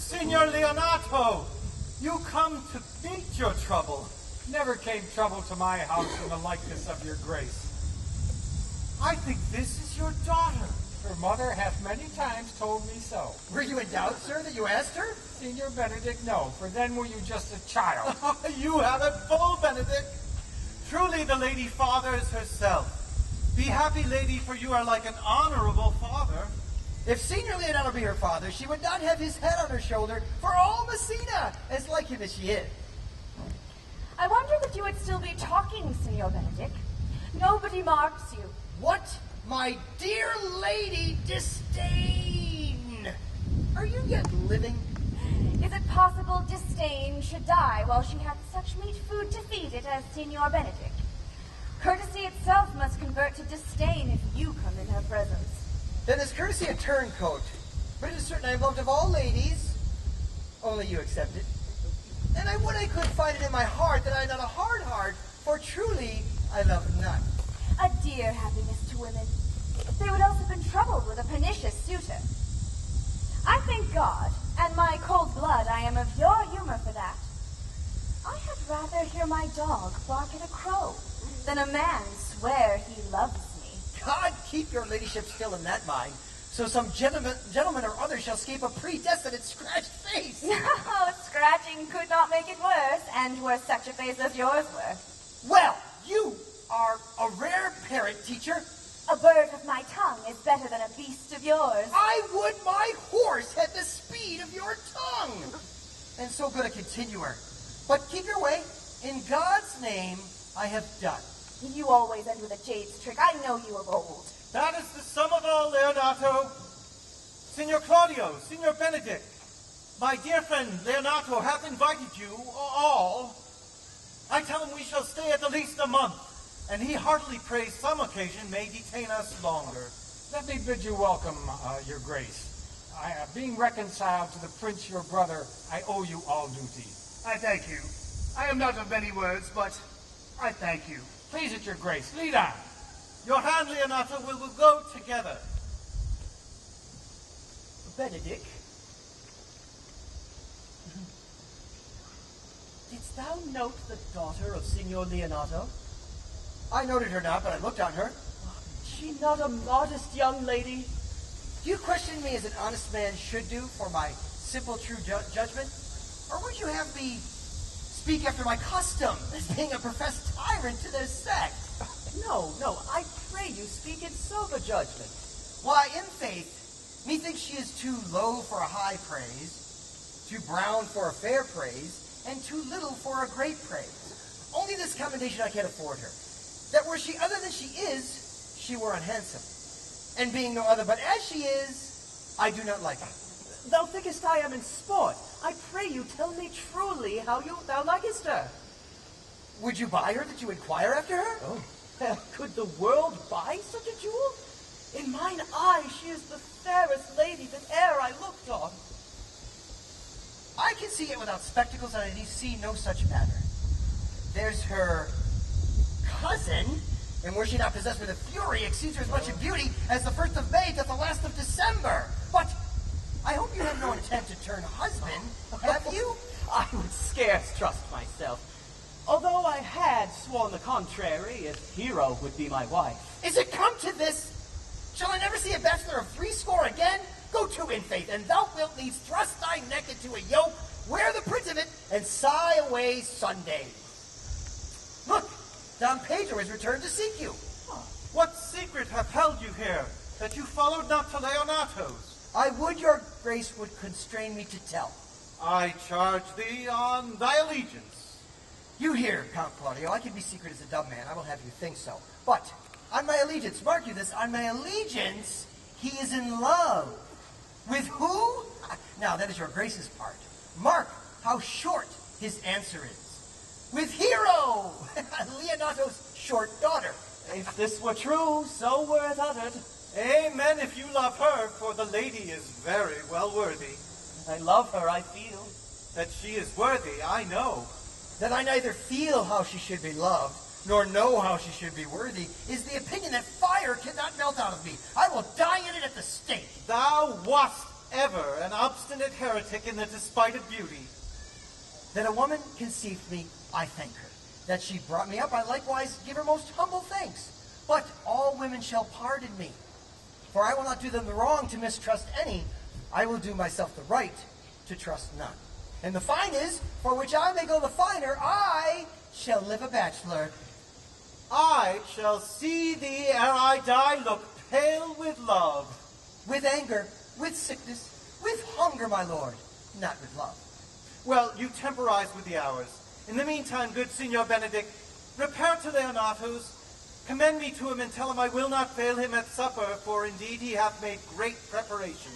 Signor Leonato, you come to meet your trouble. Never came trouble to my house in the likeness of your grace. I think this is your daughter. Her mother hath many times told me so. Were you in doubt, sir, that you asked her? Signor Benedict, no, for then were you just a child. You have it full, Benedict. Truly the lady father is herself. Be happy, lady, for you are like an honorable father. If Signor Leonato be her father, she would not have his head on her shoulder for all Messina, as like him as she is. I wondered if you would still be talking, Signor Benedict. Nobody marks you. What, my dear lady, disdain? Are you yet living? Is it possible disdain should die while she hath such meet food to feed it as Signor Benedict? Courtesy itself must convert to disdain if you come in her presence. Then is courtesy a turncoat? But it is certain I am loved of all ladies. Only you accept it. And I would I could find it in my heart that I am not a hard heart, for truly I love none. A dear happiness to women. They would else have been troubled with a pernicious suitor. I thank God, and my cold blood, I am of your humor for that. I had rather hear my dog bark at a crow than a man swear he loves me. God keep your ladyship still in that mind, so some gentleman or other shall escape a predestinate scratched face. No, scratching could not make it worse, and were such a face as yours were. Well, you are a rare parent, teacher. A bird of my tongue is better than a beast of yours. I would my horse had the speed of your tongue. And so good a continuer. But keep your way. In God's name, I have done. You always end with a jade's trick. I know you of old. That is the sum of all, Leonato. Signor Claudio, Signor Benedict, my dear friend Leonato hath invited you all. I tell him we shall stay at the least a month, and he heartily prays some occasion may detain us longer. Let me bid you welcome, your grace. Being reconciled to the prince your brother, I owe you all duty. I thank you. I am not of many words, but I thank you. Please it your grace, lead on. Your hand, Leonato, we will go together. Benedict, didst thou note the daughter of Signor Leonato? I noted her not, but I looked on her. She not a modest young lady? Do you question me as an honest man should do for my simple, true judgment? Or would you have me speak after my custom, as being a professed tyrant to their sect? No, I pray you speak in sober judgment. Why, in faith, methinks she is too low for a high praise, too brown for a fair praise, and too little for a great praise. Only this commendation I can afford her, that were she other than she is, she were unhandsome. And being no other but as she is, I do not like her. Thou thinkest I am in sport. I pray you tell me truly how thou likest her. Would you buy her that you inquire after her? Oh, could the world buy such a jewel? In mine eye she is the fairest lady that e'er I looked on. I can see it without spectacles, and I see no such matter. There's her cousin, and were she not possessed with a fury, exceeds her as much in beauty as the 1st of May to the last of December. But I hope you have no intent to turn husband, have you? I would scarce trust myself. Although I had sworn the contrary, if Hero would be my wife. Is it come to this? Shall I never see a bachelor of 80 again? Go to in faith, and thou wilt needs thrust thy neck into a yoke, wear the print of it, and sigh away Sundays. Look, Don Pedro is returned to seek you. What secret hath held you here, that you followed not to Leonato's? I would your grace would constrain me to tell. I charge thee on thy allegiance. You hear, Count Claudio, I can be secret as a dumb man. I will have you think so. But on my allegiance, mark you this, on my allegiance, he is in love. With who? Now, that is your grace's part. Mark how short his answer is. With Hero, Leonato's short daughter. If this were true, so were it uttered. Amen, if you love her, for the lady is very well worthy. I love her, I feel. That she is worthy, I know. That I neither feel how she should be loved, nor know how she should be worthy, is the opinion that fire cannot melt out of me. I will die in it at the stake. Thou wast ever an obstinate heretic in the despite of beauty. That a woman conceived me, I thank her. That she brought me up, I likewise give her most humble thanks. But all women shall pardon me. For I will not do them the wrong to mistrust any. I will do myself the right to trust none. And the fine is, for which I may go the finer, I shall live a bachelor. I shall see thee ere I die look pale with love. With anger, with sickness, with hunger, my lord, not with love. Well, you temporize with the hours. In the meantime, good Signor Benedict, repair to Leonato's, commend me to him and tell him I will not fail him at supper, for indeed he hath made great preparation.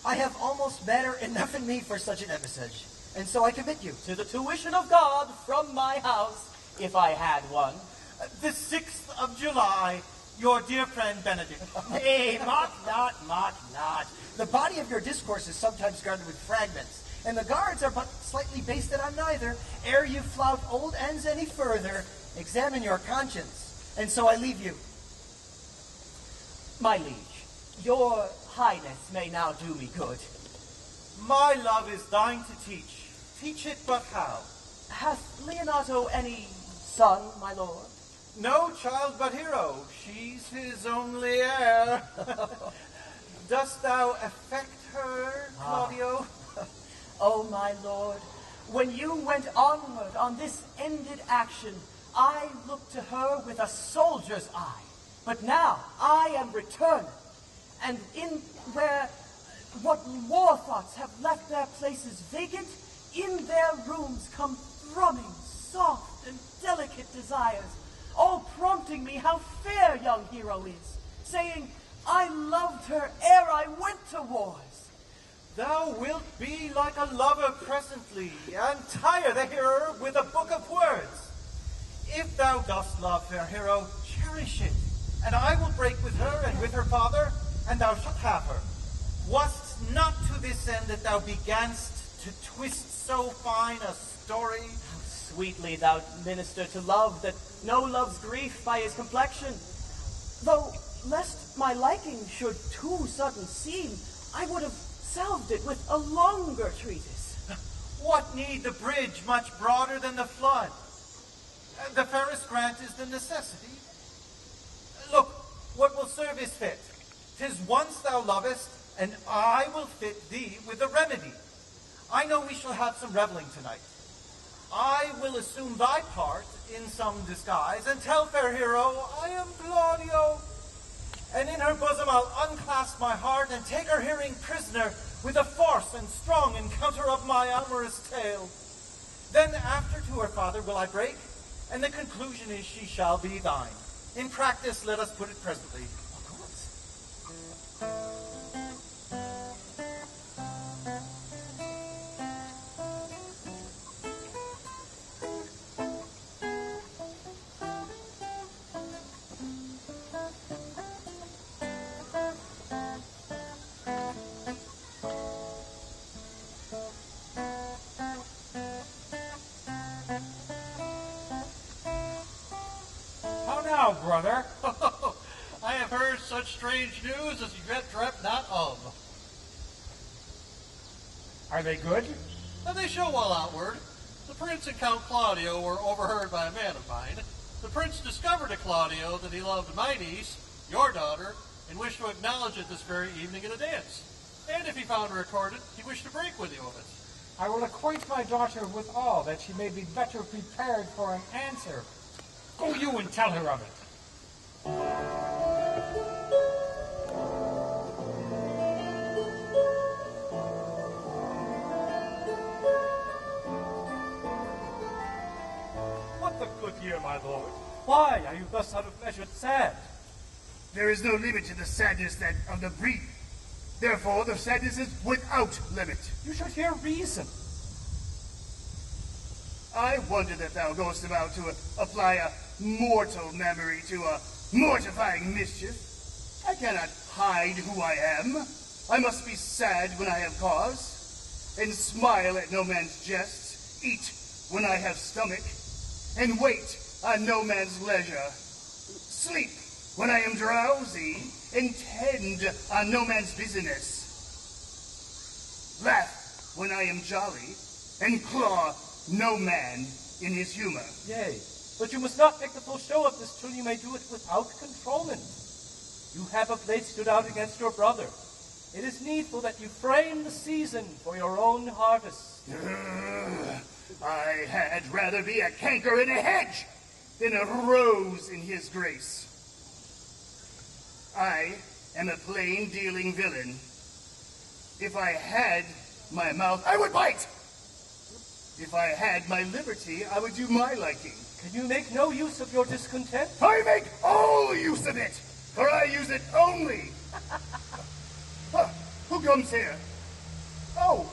I have almost matter enough in me for such an embassage, and so I commit you. To the tuition of God from my house, if I had one. The 6th of July, your dear friend Benedict. Nay, mock not. The body of your discourse is sometimes guarded with fragments, and the guards are but slightly basted on neither. Ere you flout old ends any further, examine your conscience, and so I leave you. My liege, your highness may now do me good. My love is thine to teach. Teach it but how? Hath Leonato any son, my lord? No child but Hero. She's his only heir. Dost thou affect her, Claudio? Oh, my lord, when you went onward on this ended action, I looked to her with a soldier's eye. But now I am returned, and in where what war thoughts have left their places vacant, in their rooms come thrumming, soft and delicate desires, all prompting me how fair young Hero is, saying, I loved her ere I went to wars. Thou wilt be like a lover presently, and tire the hearer with a book of words. If thou dost love fair Hero, cherish it, and I will break with her and with her father, and thou shalt have her. Wast not to this end that thou beganst to twist so fine a story? How sweetly thou minister to love, that no loves grief by his complexion. Though, lest my liking should too sudden seem, I would have salved it with a longer treatise. What need the bridge much broader than the flood? The fairest grant is the necessity. Look, what will serve is fit. 'Tis once thou lovest, and I will fit thee with the remedy. I know we shall have some reveling tonight. I will assume thy part in some disguise, and tell fair Hero I am Claudio. And in her bosom I'll unclasp my heart, and take her hearing prisoner with a force and strong encounter of my amorous tale. Then after to her father will I break, and the conclusion is she shall be thine. In practice let us put it presently. Of course. Now, brother. I have heard such strange news as you yet dreamt not of. Are they good? And they show well outward. The prince and Count Claudio were overheard by a man of mine. The prince discovered to Claudio that he loved my niece, your daughter, and wished to acknowledge it this very evening in a dance. And if he found her accorded, he wished to break with you of it. I will acquaint my daughter with all, that she may be better prepared for an answer. Go you and tell her of it. What the good year, my lord? Why are you thus out of measure sad? There is no limit to the sadness that of the breed. Therefore, the sadness is without limit. You should hear reason. I wonder that thou goest about to apply a mortal memory to a mortifying mischief. I cannot hide who I am. I must be sad when I have cause, and smile at no man's jests, eat when I have stomach, and wait on no man's leisure, sleep when I am drowsy, and tend on no man's business. laugh when I am jolly, and claw no man in his humor. Yea, but you must not make the full show of this till you may do it without controlment. You have of late stood out against your brother. It is needful that you frame the season for your own harvest. I had rather be a canker in a hedge than a rose in his grace. I am a plain-dealing villain. If I had my mouth, I would bite. If I had my liberty, I would do my liking. Can you make no use of your discontent? I make all use of it, for I use it only. Who comes here? Oh,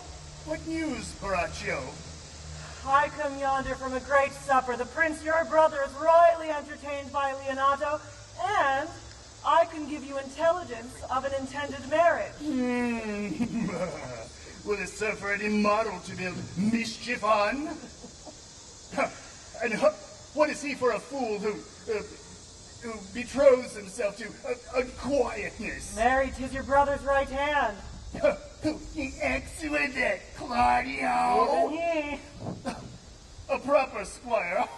what news, Horatio? I come yonder from a great supper. The prince, your brother, is royally entertained by Leonato, and I can give you intelligence of an intended marriage. Will it serve for any model to build mischief on? And what is he for a fool who betroths himself to unquietness? Mary, 'tis your brother's right hand. Excellent, Claudio! Even he. A proper squire.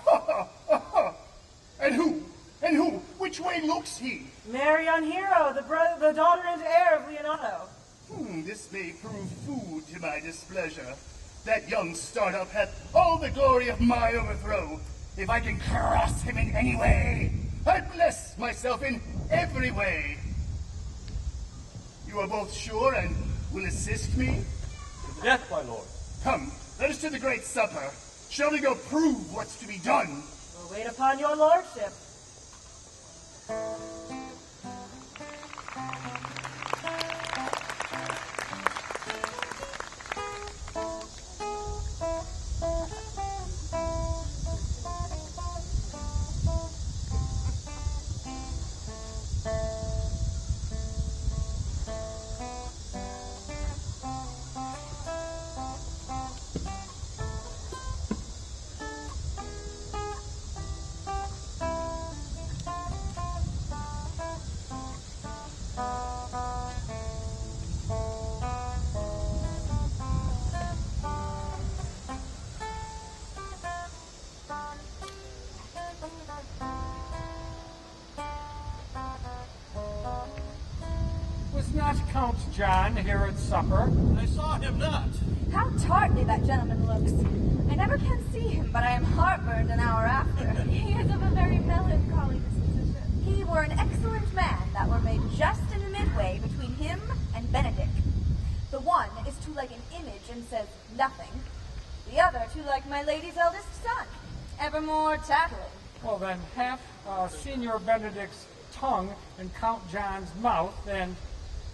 And who? Which way looks he? Mary on Hero, the daughter and heir of Leonato. This may prove food to my displeasure. That young startup hath all the glory of my overthrow. If I can cross him in any way, I bless myself in every way. You are both sure and will assist me? To the death, my lord. Come, let us to the great supper. Shall we go prove what's to be done? We'll wait upon your lordship. Not Count John here at supper. I saw him not. How tartly that gentleman looks. I never can see him, but I am heartburned an hour after. He is of a very melancholy disposition. He were an excellent man that were made just in the midway between him and Benedict. The one is too like an image and says nothing. The other too like my lady's eldest son, evermore tattling. Well then, half Senior Benedict's tongue in Count John's mouth, and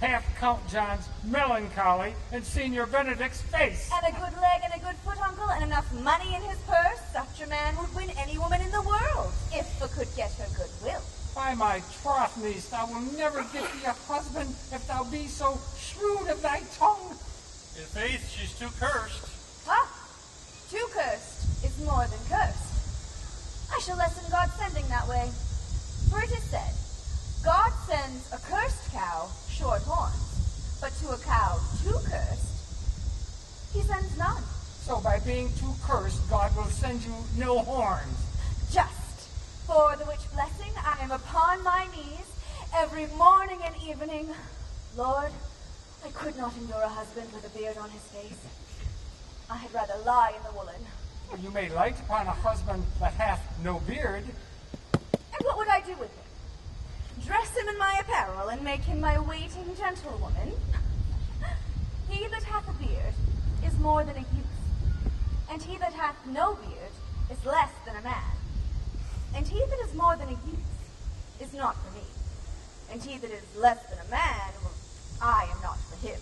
half Count John's melancholy in Senior Benedict's face. And a good leg and a good foot, uncle, and enough money in his purse, such a man would win any woman in the world, if he could get her goodwill. By my troth, niece, thou will never get thee a husband if thou be so shrewd of thy tongue. In faith, she's too cursed. Ha! Too cursed is more than cursed. I shall lessen God's sending that way. For it is said, God sends a cursed cow short horns, but to a cow too cursed, he sends none. So by being too cursed, God will send you no horns. Just for the which blessing I am upon my knees every morning and evening. Lord, I could not endure a husband with a beard on his face. I had rather lie in the woolen. You may light upon a husband that hath no beard. And what would I do with him? Dress him in my apparel, and make him my waiting gentlewoman? He that hath a beard is more than a youth, and he that hath no beard is less than a man. And he that is more than a youth is not for me, and he that is less than a man, well, I am not for him.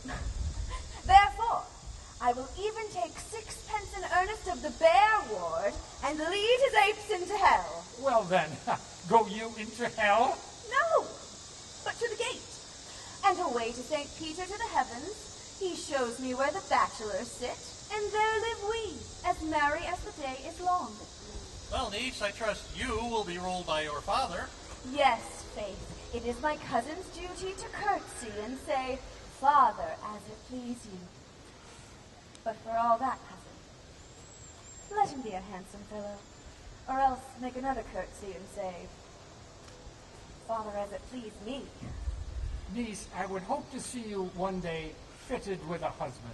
Therefore, I will even take 6 pence in earnest of the bear ward, and lead his apes into hell. Well then, go you into hell? No, but to the gate, and away to St. Peter to the heavens. He shows me where the bachelors sit, and there live we, as merry as the day is long. Well, niece, I trust you will be ruled by your father. Yes, Faith, it is my cousin's duty to curtsy and say, Father, as it please you. But for all that, cousin, let him be a handsome fellow, or else make another courtesy and say, Father, as it please me. Niece, I would hope to see you one day fitted with a husband.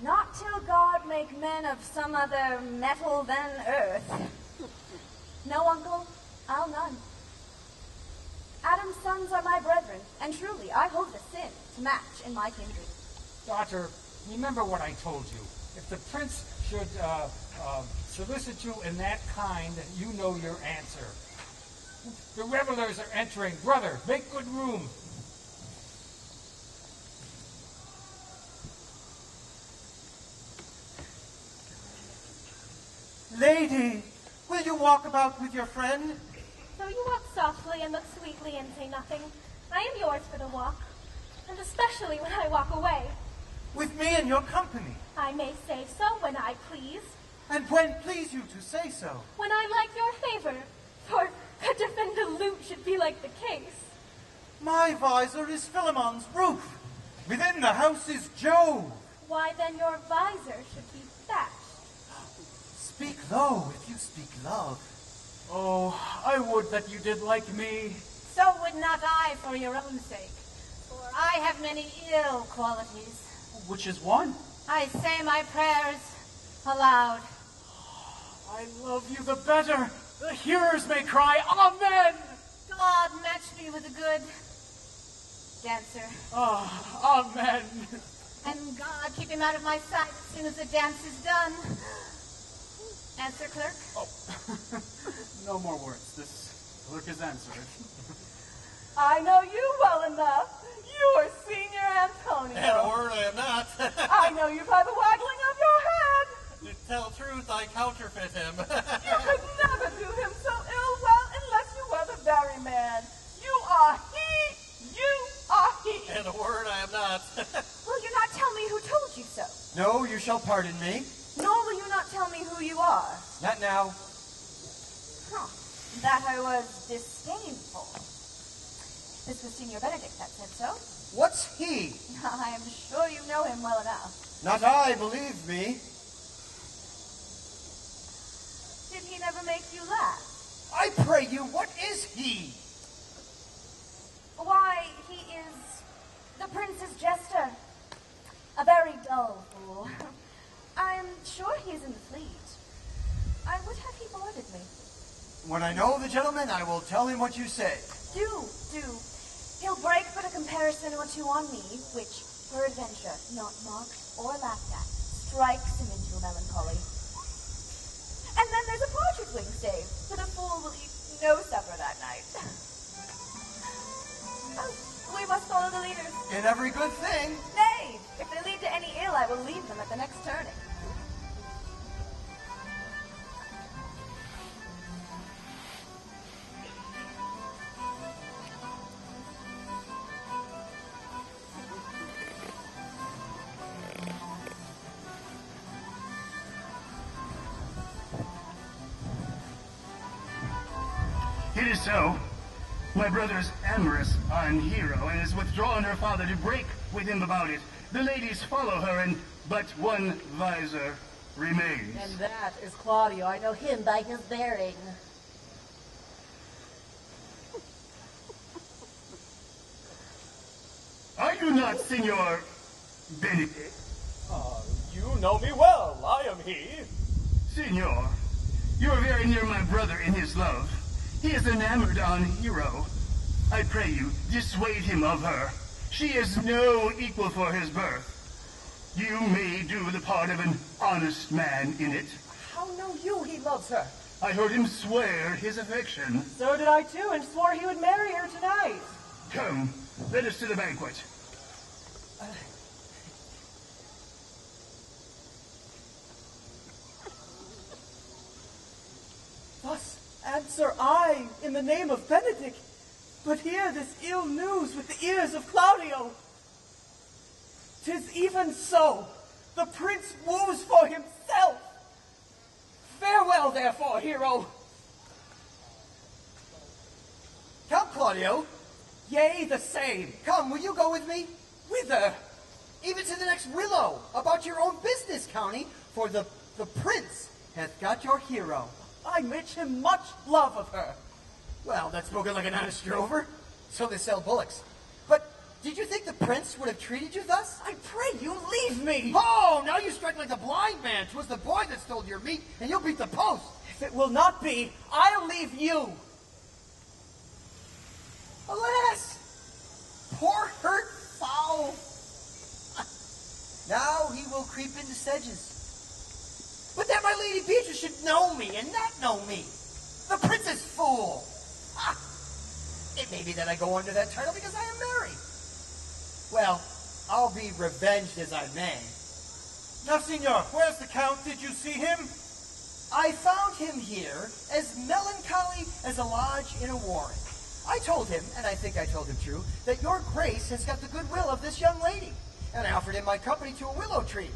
Not till God make men of some other metal than earth. No, uncle, I'll none. Adam's sons are my brethren, and truly I hold the sin to match in my kindred. Daughter, remember what I told you. If the prince should solicit you in that kind, you know your answer. The revelers are entering. Brother, make good room. Lady, will you walk about with your friend? So you walk softly and look sweetly and say nothing. I am yours for the walk, and especially when I walk away. With me in your company? I may say so when I please. And when please you to say so? When I like your favor, for to defend a lute should be like the case. My visor is Philemon's roof. Within the house is Jove. Why then your visor should be thatched. Speak low if you speak love. Oh, I would that you did like me. So would not I for your own sake, for I have many ill qualities. Which is one? I say my prayers aloud. I love you the better. The hearers may cry, Amen! God match me with a good dancer. Oh, amen. And God keep him out of my sight as soon as the dance is done. Answer, clerk? Oh, no more words. This clerk is answered. I know you well enough. You are Senior Antonio. And a word I am not. I know you by the waggling of your head. To tell truth, I counterfeit him. You could never do him so ill well unless you were the very man. You are he. You are he. And a word I am not. Will you not tell me who told you so? No, you shall pardon me. Nor will you not tell me who you are? Not now. Huh. That I was disdainful. This was Senior Benedict that said so. What's he? I am sure you know him well enough. Not I, believe me. Did he never make you laugh? I pray you, what is he? Why, he is the prince's jester. A very dull fool. I'm sure he is in the fleet. I would have he boarded me. When I know the gentleman, I will tell him what you say. Do. He'll break but a comparison or two on me, which, peradventure, not mocked or laughed at, strikes him into a melancholy. And then there's a partridge wing stave, for the fool will eat no supper that night. Oh, we must follow the leaders. In every good thing. Nay, if they lead to any ill, I will leave them at the next turning. It is so. My brother's amorous on Hero and has withdrawn her father to break with him about it. The ladies follow her, and but one visor remains. And that is Claudio. I know him by his bearing. Are you not Signor Benedict? You know me well. I am he. Signor, you are very near my brother in his love. He is enamored on Hero. I pray you, dissuade him of her. She is no equal for his birth. You may do the part of an honest man in it. How know you he loves her? I heard him swear his affection. So did I too, and swore he would marry her tonight. Come, let us to the banquet. Thus answer I in the name of Benedict, but hear this ill news with the ears of Claudio. 'Tis even so. The prince woos for himself. Farewell, therefore, hero. Count Claudio. Yea, the same. Come, will you go with me? Whither? even to the next willow, about your own business, County, for the prince hath got your hero. I wish him much love of her. Well, that's spoken like an honest drover. So they sell bullocks. But did you think the prince would have treated you thus? I pray you leave me. Oh, now you strike like the blind man. 'Twas the boy that stole your meat, and you'll beat the post. If it will not be, I'll leave you. Alas, poor hurt fowl. Now he will creep into sedges. But that my Lady Beatrice should know me and not know me. The princess fool. Ah, it may be that I go under that title because I am married. Well, I'll be revenged as I may. Now, Signor, where's the Count? Did you see him? I found him here as melancholy as a lodge in a warren. I told him, and I think I told him true, that your grace has got the goodwill of this young lady. And I offered him my company to a willow tree,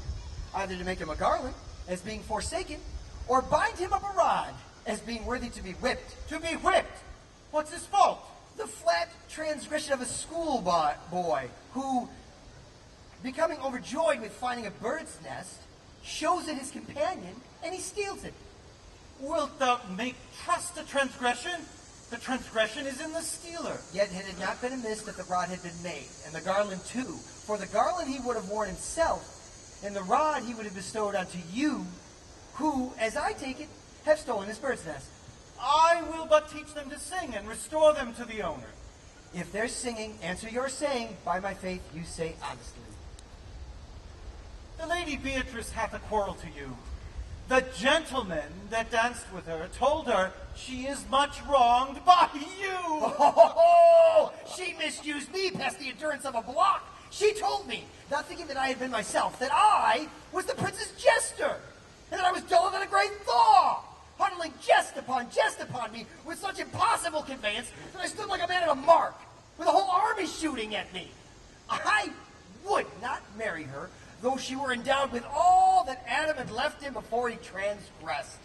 either to make him a garland, as being forsaken, or bind him up a rod, as being worthy to be whipped. To be whipped? What's his fault? The flat transgression of a schoolboy who, becoming overjoyed with finding a bird's nest, shows it his companion, and he steals it. Wilt thou make trust the transgression? The transgression is in the stealer. Yet it had not been amiss that the rod had been made, and the garland too. For the garland he would have worn himself, and the rod he would have bestowed unto you, who, as I take it, have stolen his bird's nest. I will but teach them to sing and restore them to the owner. If they're singing, answer your saying. By my faith, you say honestly. The Lady Beatrice hath a quarrel to you. The gentleman that danced with her told her she is much wronged by you. Oh, she misused me past the endurance of a block. She told me, not thinking that I had been myself, that I was the prince's jester, and that I was duller than a great thaw, huddling jest upon me with such impossible conveyance that I stood like a man at a mark, with a whole army shooting at me. I would not marry her, though she were endowed with all that Adam had left him before he transgressed.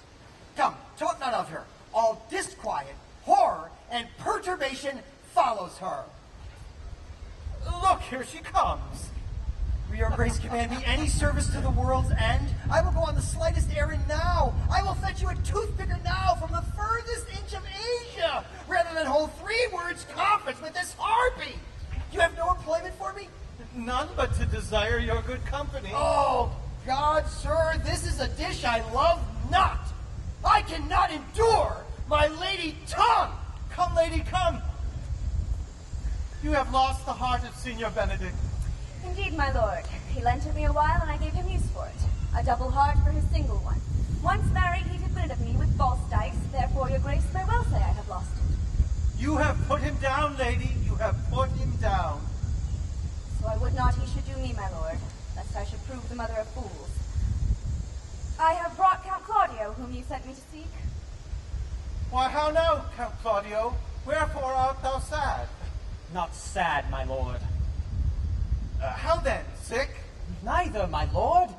Come, talk not of her. All disquiet, horror, and perturbation follows her. Look, here she comes. Will your grace command me any service to the world's end? I will go on the slightest errand now. I will fetch you a toothpicker now from the furthest inch of Asia, rather than hold 3 words conference with this harpy. You have no employment for me? None but to desire your good company. Oh, God, sir, this is a dish I love not. I cannot endure my lady tongue. Come, lady, come. You have lost the heart of Signor Benedict. Indeed, my lord. He lent it me a while, and I gave him use for it. A double heart for his single one. Once married, he did rid of me with false dice. Therefore, your grace may well say I have lost it. You have put him down, lady. You have put him down. So I would not he should do me, my lord, lest I should prove the mother of fools. I have brought Count Claudio, whom you sent me to seek. Why, how now, Count Claudio? Wherefore art thou sad? Not sad, my lord. How then, sick? Neither, my lord.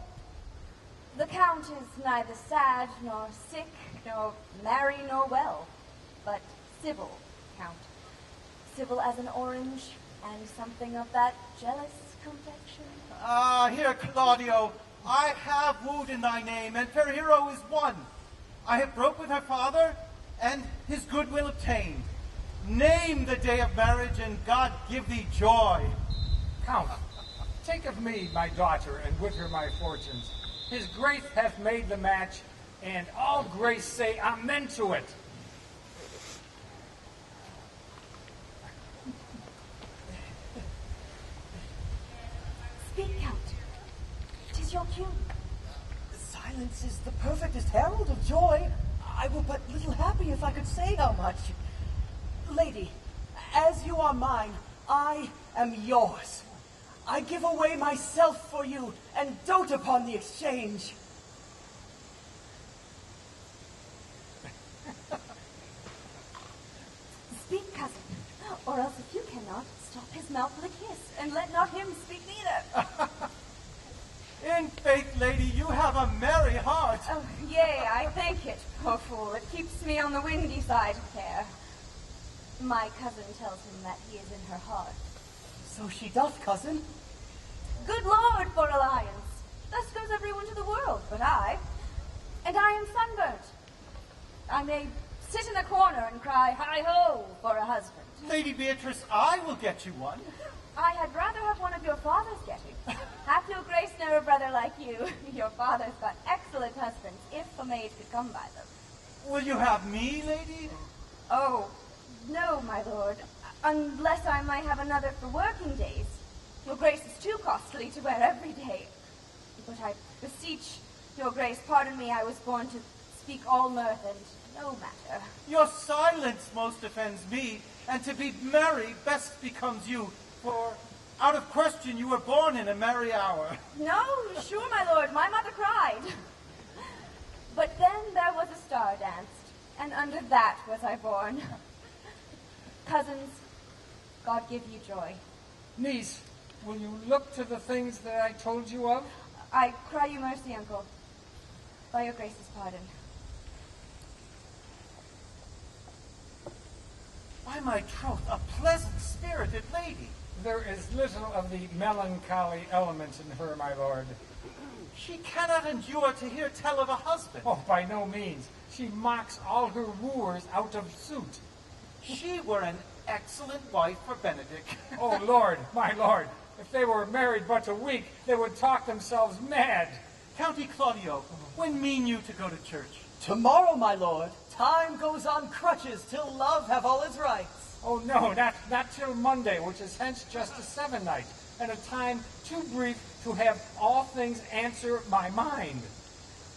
The Count is neither sad, nor sick, nor merry, nor well, but civil, Count. Civil as an orange, and something of that jealous complexion. Here, Claudio, I have wooed in thy name, and fair hero is won. I have broke with her father, and his goodwill obtained. Name the day of marriage, and God give thee joy. Count, take of me my daughter, and with her my fortunes. His grace hath made the match, and all grace say amen to it. Speak, Count. 'Tis your cue. Silence is the perfectest herald of joy. I were but little happy if I could say how much. Lady, as you are mine, I am yours. I give away myself for you, and dote upon the exchange. Speak, cousin, or else if you cannot, stop his mouth with a kiss, and let not him speak neither. In faith, lady, you have a merry heart. Oh, yea, I thank it, poor fool. It keeps me on the windy side of care. My cousin tells him that he is in her heart. So she doth, cousin. Good Lord for alliance. Thus goes everyone to the world, but I am sunburnt. I may sit in a corner and cry, hi-ho, for a husband. Lady Beatrice, I will get you one. I had rather have one of your father's getting. Hath your grace no brother like you? Your father's got excellent husbands, if a maid could come by them. Will you have me, lady? Oh, no, my lord, unless I might have another for working days. Your grace is too costly to wear every day. But I beseech your grace, pardon me, I was born to speak all mirth and no matter. Your silence most offends me, and to be merry best becomes you, for out of question you were born in a merry hour. No, sure, my lord, my mother cried. But then there was a star danced, and under that was I born. Cousins, God give you joy. Niece, will you look to the things that I told you of? I cry you mercy, uncle, by your grace's pardon. By my troth, a pleasant-spirited lady. There is little of the melancholy element in her, my lord. She cannot endure to hear tell of a husband. Oh, by no means. She mocks all her wooers out of suit. She were an excellent wife for Benedict. Oh, Lord, my lord, if they were married but a week, they would talk themselves mad. County Claudio, when mean you to go to church? Tomorrow, my lord. Time goes on crutches till love have all his rights. Oh, no, not till Monday, which is hence just a seven-night, and a time too brief to have all things answer my mind.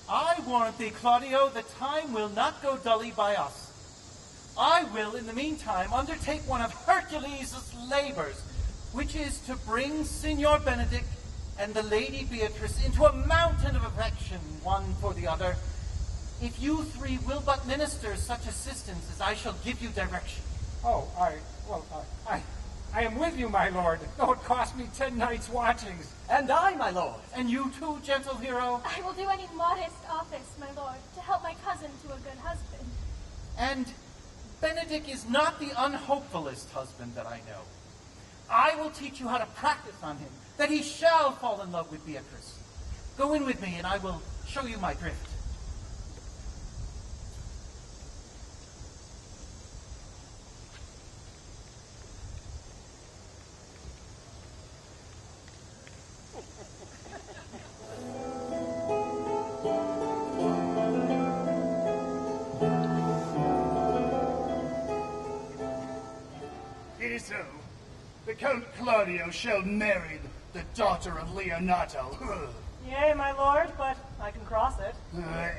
I warrant thee, Claudio, the time will not go dully by us. I will, in the meantime, undertake one of Hercules' labors, which is to bring Signor Benedict and the Lady Beatrice into a mountain of affection, one for the other. If you three will but minister such assistance as I shall give you direction. Oh, I am with you, my lord, though it cost me 10 nights' watchings. And I, my lord. And you too, gentle hero. I will do any modest office, my lord, to help my cousin to a good husband. And Benedict is not the unhopefullest husband that I know. I will teach you how to practice on him, that he shall fall in love with Beatrice. Go in with me, and I will show you my drift. It is so. The Count Claudio shall marry the daughter of Leonato. Yea, my lord, but I can cross it.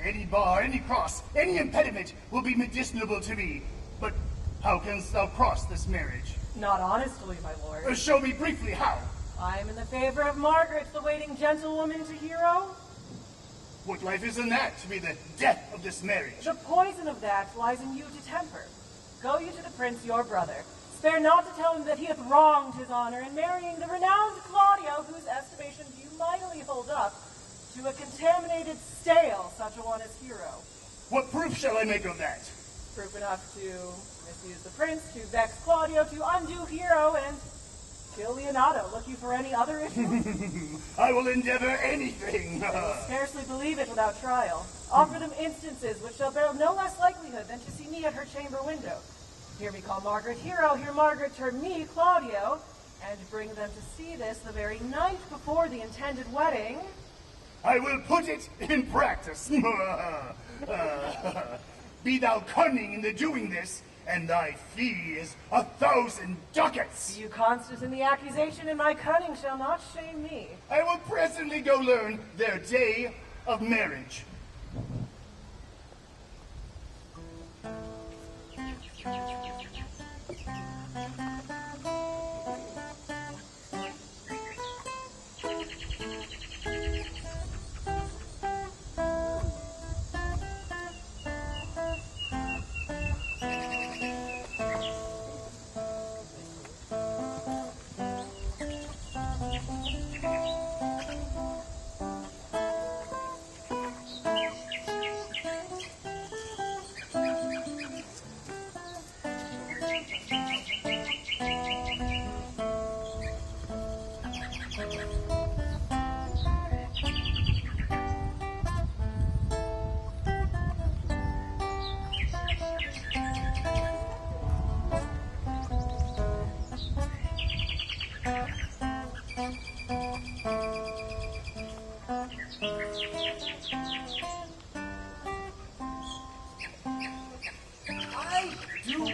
Any bar, any cross, any impediment will be medicinable to me. But how canst thou cross this marriage? Not honestly, my lord. Show me briefly how. I am in the favor of Margaret, the waiting gentlewoman to hero. What life is in that to be the death of this marriage? The poison of that lies in you to temper. Go you to the prince, your brother. Spare not to tell him that he hath wronged his honor in marrying the renowned Claudio, whose estimation do you mightily hold up, to a contaminated stale such a one as hero. What proof shall I make of that? Proof enough to misuse the prince, to vex Claudio, to undo hero, and kill Leonato. Look you for any other issue? I will endeavor anything. They will scarcely believe it without trial. Offer them instances which shall bear no less likelihood than to see me at her chamber window. Here we call Margaret hero, here Margaret turn me Claudio, and bring them to see this the very night before the intended wedding. I will put it in practice. Be thou cunning in the doing this, and thy fee is 1,000 ducats. Be you constant in the accusation, and my cunning shall not shame me. I will presently go learn their day of marriage.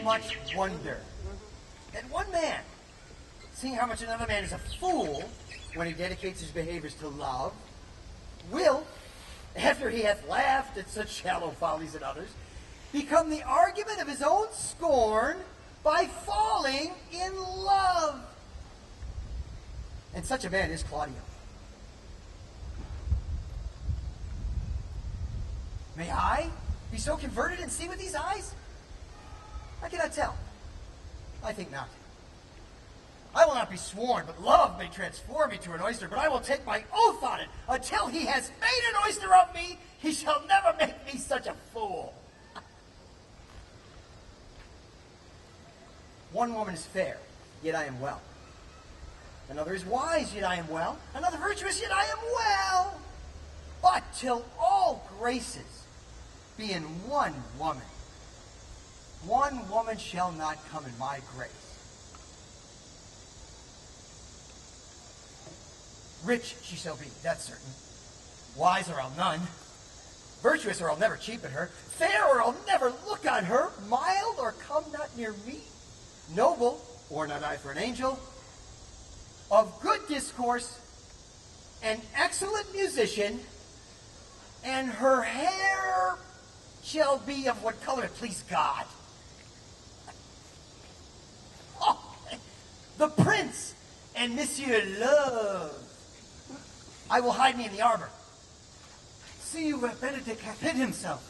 much wonder that one man, seeing how much another man is a fool when he dedicates his behaviors to love, will, after he hath laughed at such shallow follies in others, become the argument of his own scorn by falling in love. And such a man is Claudio. May I be so converted and see with these eyes? I cannot tell. I think not. I will not be sworn, but love may transform me to an oyster, but I will take my oath on it. Until he has made an oyster of me, he shall never make me such a fool. One woman is fair, yet I am well. Another is wise, yet I am well. Another virtuous, yet I am well. But till all graces be in one woman shall not come in my grace. Rich she shall be, that's certain. Wise, or I'll none. Virtuous, or I'll never cheapen her. Fair, or I'll never look on her. Mild, or come not near me. Noble, or not I for an angel. Of good discourse, an excellent musician, and her hair shall be of what color it please God. Oh, the prince and Monsieur Love. I will hide me in the arbor. See you where Benedict hath hid himself.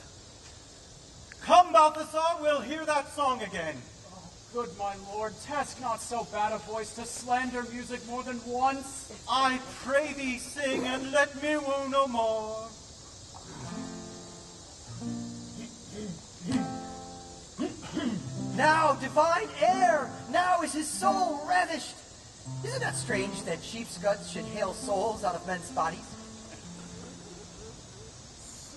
Come, Balthasar, we'll hear that song again. Good my lord, task not so bad a voice to slander music more than once. I pray thee sing, and let me woo no more. Now, divine air, now is his soul ravished. Is it not strange that sheep's guts should hail souls out of men's bodies?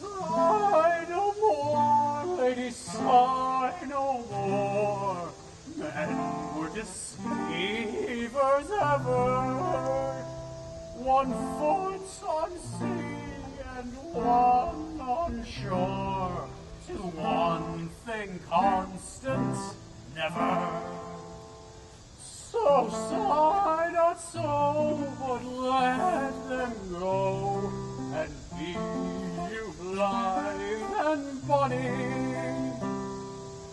Sigh no more, lady, sigh no more. Men were deceivers ever. One foot on sea and one on shore. To one thing constant, never. So sigh not so, but let them go, and be you blithe and bonny,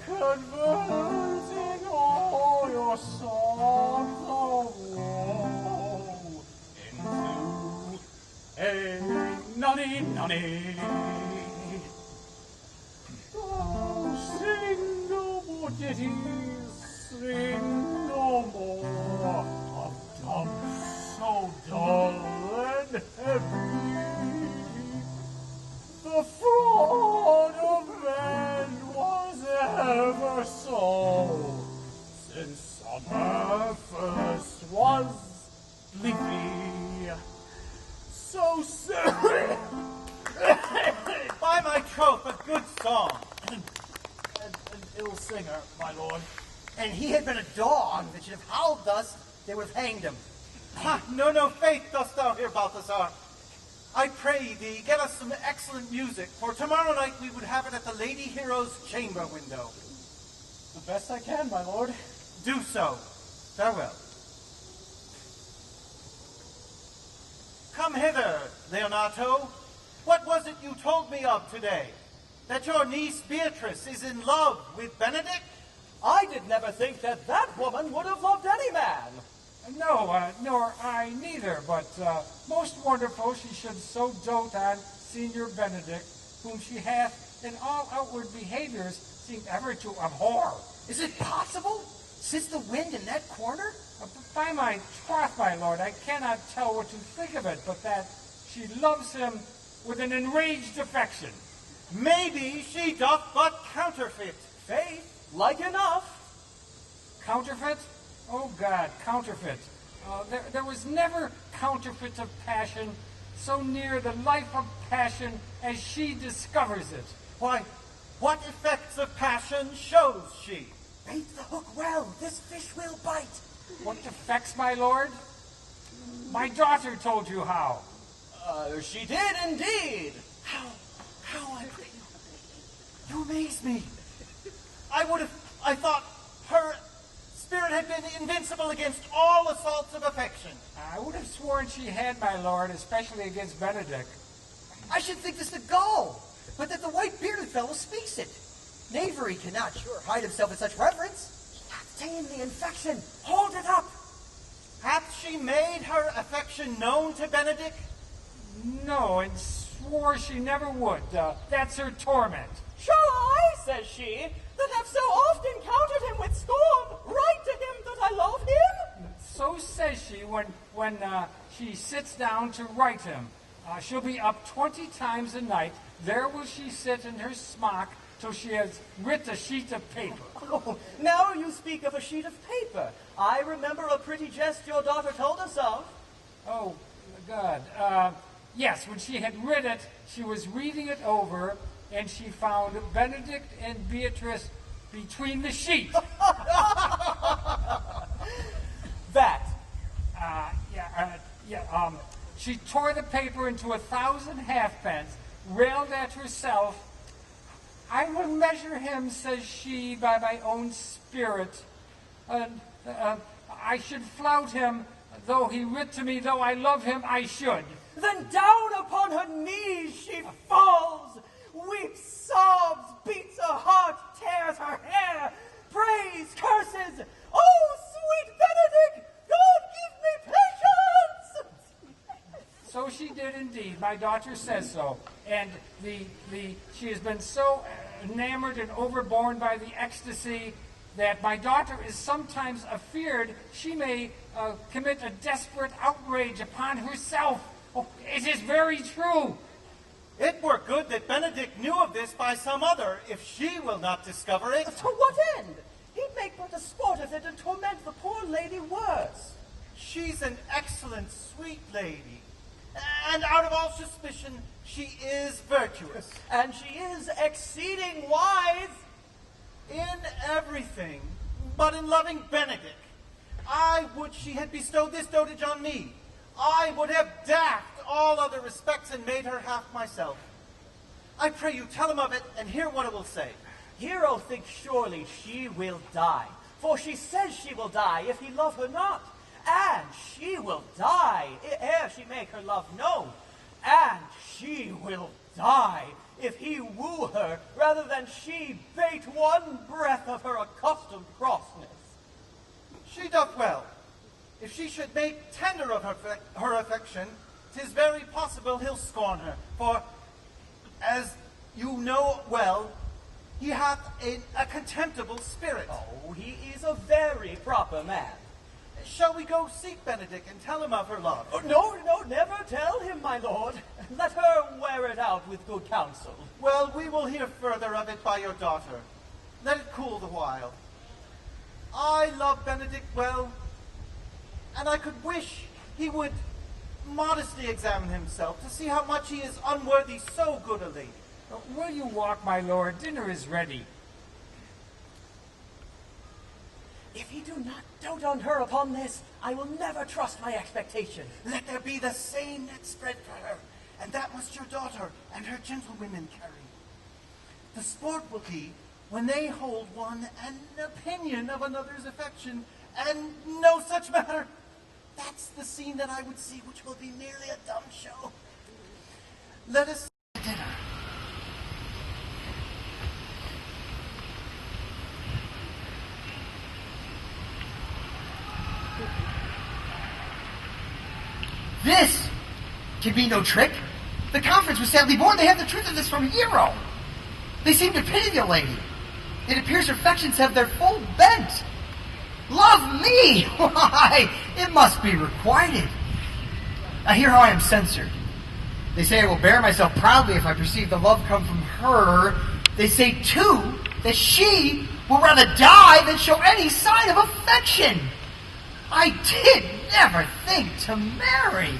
converting all your songs of woe into a nunny. Oh, sing no more ditties, sing no more of dumps so dull and heavy. The fraud of men was ever so, since summer first was leafy. So soon. By my troth, a good song. An ill singer, my lord. And he had been a dog that should have howled thus, they would have hanged him. Ha! No faith dost thou hear, Balthasar. I pray thee, get us some excellent music, for tomorrow night we would have it at the Lady Hero's chamber window. The best I can, my lord. Do so. Farewell. Come hither, Leonato. What was it you told me of today? That your niece Beatrice is in love with Benedict? I did never think that that woman would have loved any man. No, nor I neither, but most wonderful she should so dote on Senior Benedict, whom she hath in all outward behaviors seemed ever to abhor. Is it possible? Since the wind in that corner? By my troth, my lord, I cannot tell what to think of it, but that she loves him with an enraged affection. Maybe she doth but counterfeit. Faith, like enough. Counterfeit? Oh, God, counterfeit. There was never counterfeit of passion so near the life of passion as she discovers it. Why, what effects of passion shows she? Bait the hook well, this fish will bite. What effects, my lord? My daughter told you how. She did indeed. How, I pray you. You amaze me. I thought spirit had been invincible against all assaults of affection. I would have sworn she had, my lord, especially against Benedict. I should think this the Gaul, but that the white-bearded fellow speaks it. Knavery cannot sure hide himself in such reverence. He hath ta'en the infection. Hold it up. Hath she made her affection known to Benedict? No, and swore she never would. That's her torment. Shall I, says she, that have so often counted him with scorn, write to him that I love him? So says she when she sits down to write him. She'll be up 20 times a night. There will she sit in her smock till she has writ a sheet of paper. Oh, now you speak of a sheet of paper. I remember a pretty jest your daughter told us of. Oh, God. Yes, when she had writ it, she was reading it over, and she found Benedict and Beatrice between the sheet. That. She tore the paper into 1,000 halfpence, railed at herself. I will measure him, says she, by my own spirit. I should flout him, though he writ to me, though I love him, I should. Then down upon her knees she falls, weeps, sobs, beats her heart, tears her hair, prays, curses. Oh, sweet Benedict, God give me patience! So she did indeed. My daughter says so. And she has been so enamored and overborne by the ecstasy that my daughter is sometimes afeared she may commit a desperate outrage upon herself. Oh, it is very true. It were good that Benedict knew of this by some other, if she will not discover it. To what end? He'd make but a sport of it and torment the poor lady worse. She's an excellent, sweet lady. And out of all suspicion, she is virtuous. And she is exceeding wise. In everything, but in loving Benedict. I would she had bestowed this dotage on me. I would have daffed all other respects and made her half myself. I pray you tell him of it, and hear what it will say. Hero thinks surely she will die, for she says she will die if he love her not. And she will die ere she make her love known. And she will die if he woo her rather than she bate one breath of her accustomed crossness. She doth well. If she should make tender of her affection, 'tis very possible he'll scorn her. For, as you know well, he hath a contemptible spirit. Oh, he is a very proper man. Shall we go seek Benedict and tell him of her love? Oh, no, never tell him, my lord. Let her wear it out with good counsel. Well, we will hear further of it by your daughter. Let it cool the while. I love Benedict well, and I could wish he would modestly examine himself to see how much he is unworthy so good a lady. Will you walk, my lord? Dinner is ready. If he do not dote on her upon this, I will never trust my expectation. Let there be the same net spread for her, and that must your daughter and her gentlewomen carry. The sport will be when they hold one an opinion of another's affection, and no such matter. That's the scene that I would see, which will be merely a dumb show. Let us dinner. This can be no trick. The conference was sadly born. They have the truth of this from Hero. They seem to pity the lady. It appears her affections have their full bent. Love me! Why, it must be requited. I hear how I am censored. They say I will bear myself proudly if I perceive the love come from her. They say, too, that she will rather die than show any sign of affection. I did never think to marry.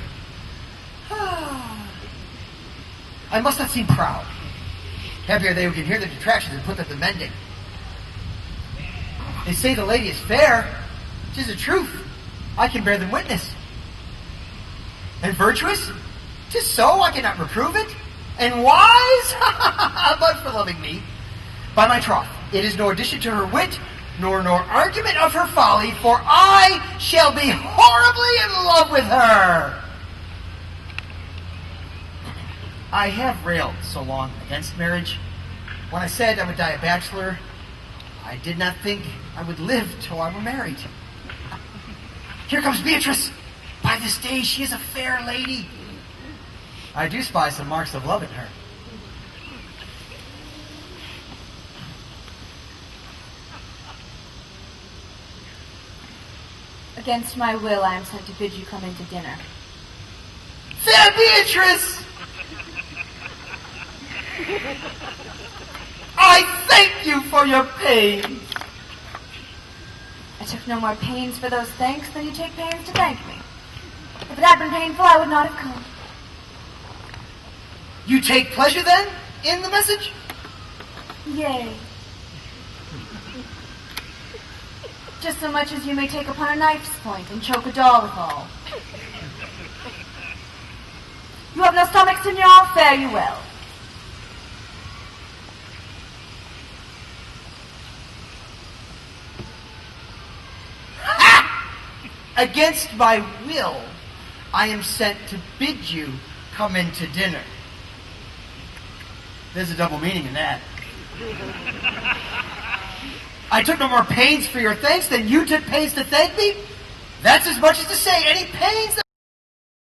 I must not seem proud. Happy are they who can hear the detractions and put them to mending. They say the lady is fair. 'Tis the truth. I can bear them witness. And virtuous? 'Tis so, I cannot reprove it. And wise? But for loving me. By my troth, it is no addition to her wit, nor argument of her folly, for I shall be horribly in love with her. I have railed so long against marriage. When I said I would die a bachelor, I did not think I would live till I were married. Here comes Beatrice. By this day she is a fair lady. I do spy some marks of love in her. Against my will, I am sent to bid you come in to dinner. Fair Beatrice! I thank you for your pains. I took no more pains for those thanks than you take pains to thank me. If it had been painful, I would not have come. You take pleasure, then, in the message? Yea. Just so much as you may take upon a knife's point and choke a doll withal. You have no stomach, signor? Fare you well. Against my will, I am sent to bid you come in to dinner. There's a double meaning in that. I took no more pains for your thanks than you took pains to thank me? That's as much as to say any pains that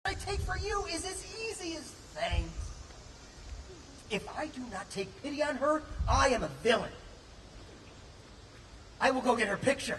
I take for you is as easy as thanks. If I do not take pity on her, I am a villain. I will go get her picture.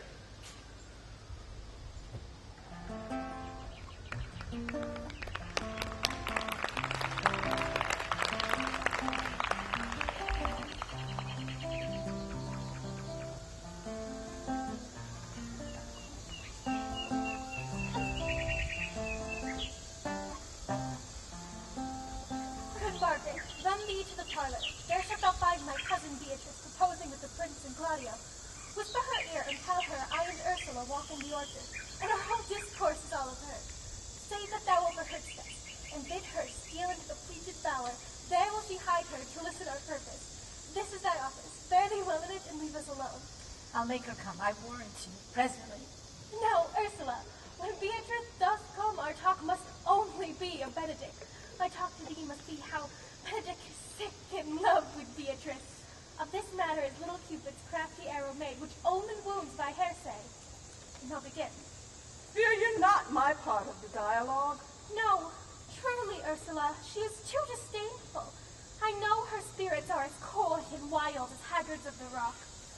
I'll make her come, I warrant you, presently. No, Ursula. When Beatrice does come, our talk must only be of Benedict. My talk to thee must be how Benedict is sick in love with Beatrice. Of this matter is little Cupid's crafty arrow made, which only wounds by hearsay. Now begin. Fear you not my part of the dialogue. No, truly, Ursula, she is too disdainful. I know her spirits are as coy and wild as haggards of the rock.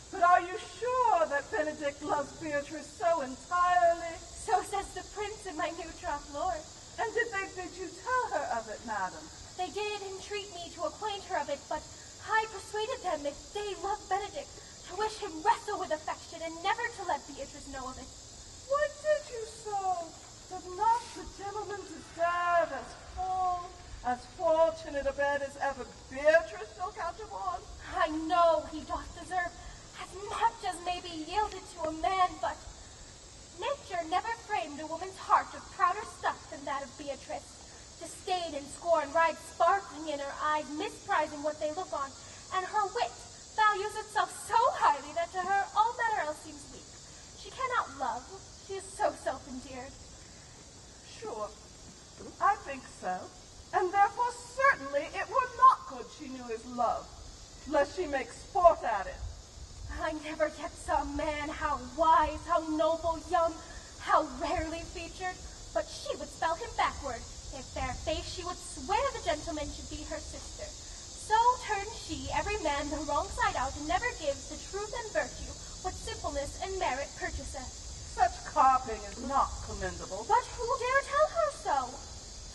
But are you sure that Benedict loves Beatrice so entirely? So says the prince and my new troth lord. And did they bid you tell her of it, madam? They did entreat me to acquaint her of it, but I persuaded them, if they love Benedict, to wish him wrestle with affection and never to let Beatrice know of it. Why did you so? Did not the gentleman deserve as fortunate a bed as ever Beatrice shall count upon? I know he doth deserve as much as may be yielded to a man, but nature never framed a woman's heart of prouder stuff than that of Beatrice. Disdain and scorn ride sparkling in her eyes, misprizing what they look on, and her wit values itself so highly that to her all matter else seems weak. She cannot love. She is so self-endeared. Sure, I think so. And therefore certainly it were not good she knew his love, lest she make sport at it. I never yet saw a man how wise, how noble, young, how rarely featured, but she would spell him backward. If fair face, she would swear the gentleman should be her sister. So turns she every man the wrong side out, and never gives the truth and virtue what simpleness and merit purchaseth. Such carping is not commendable. But who dare tell her so?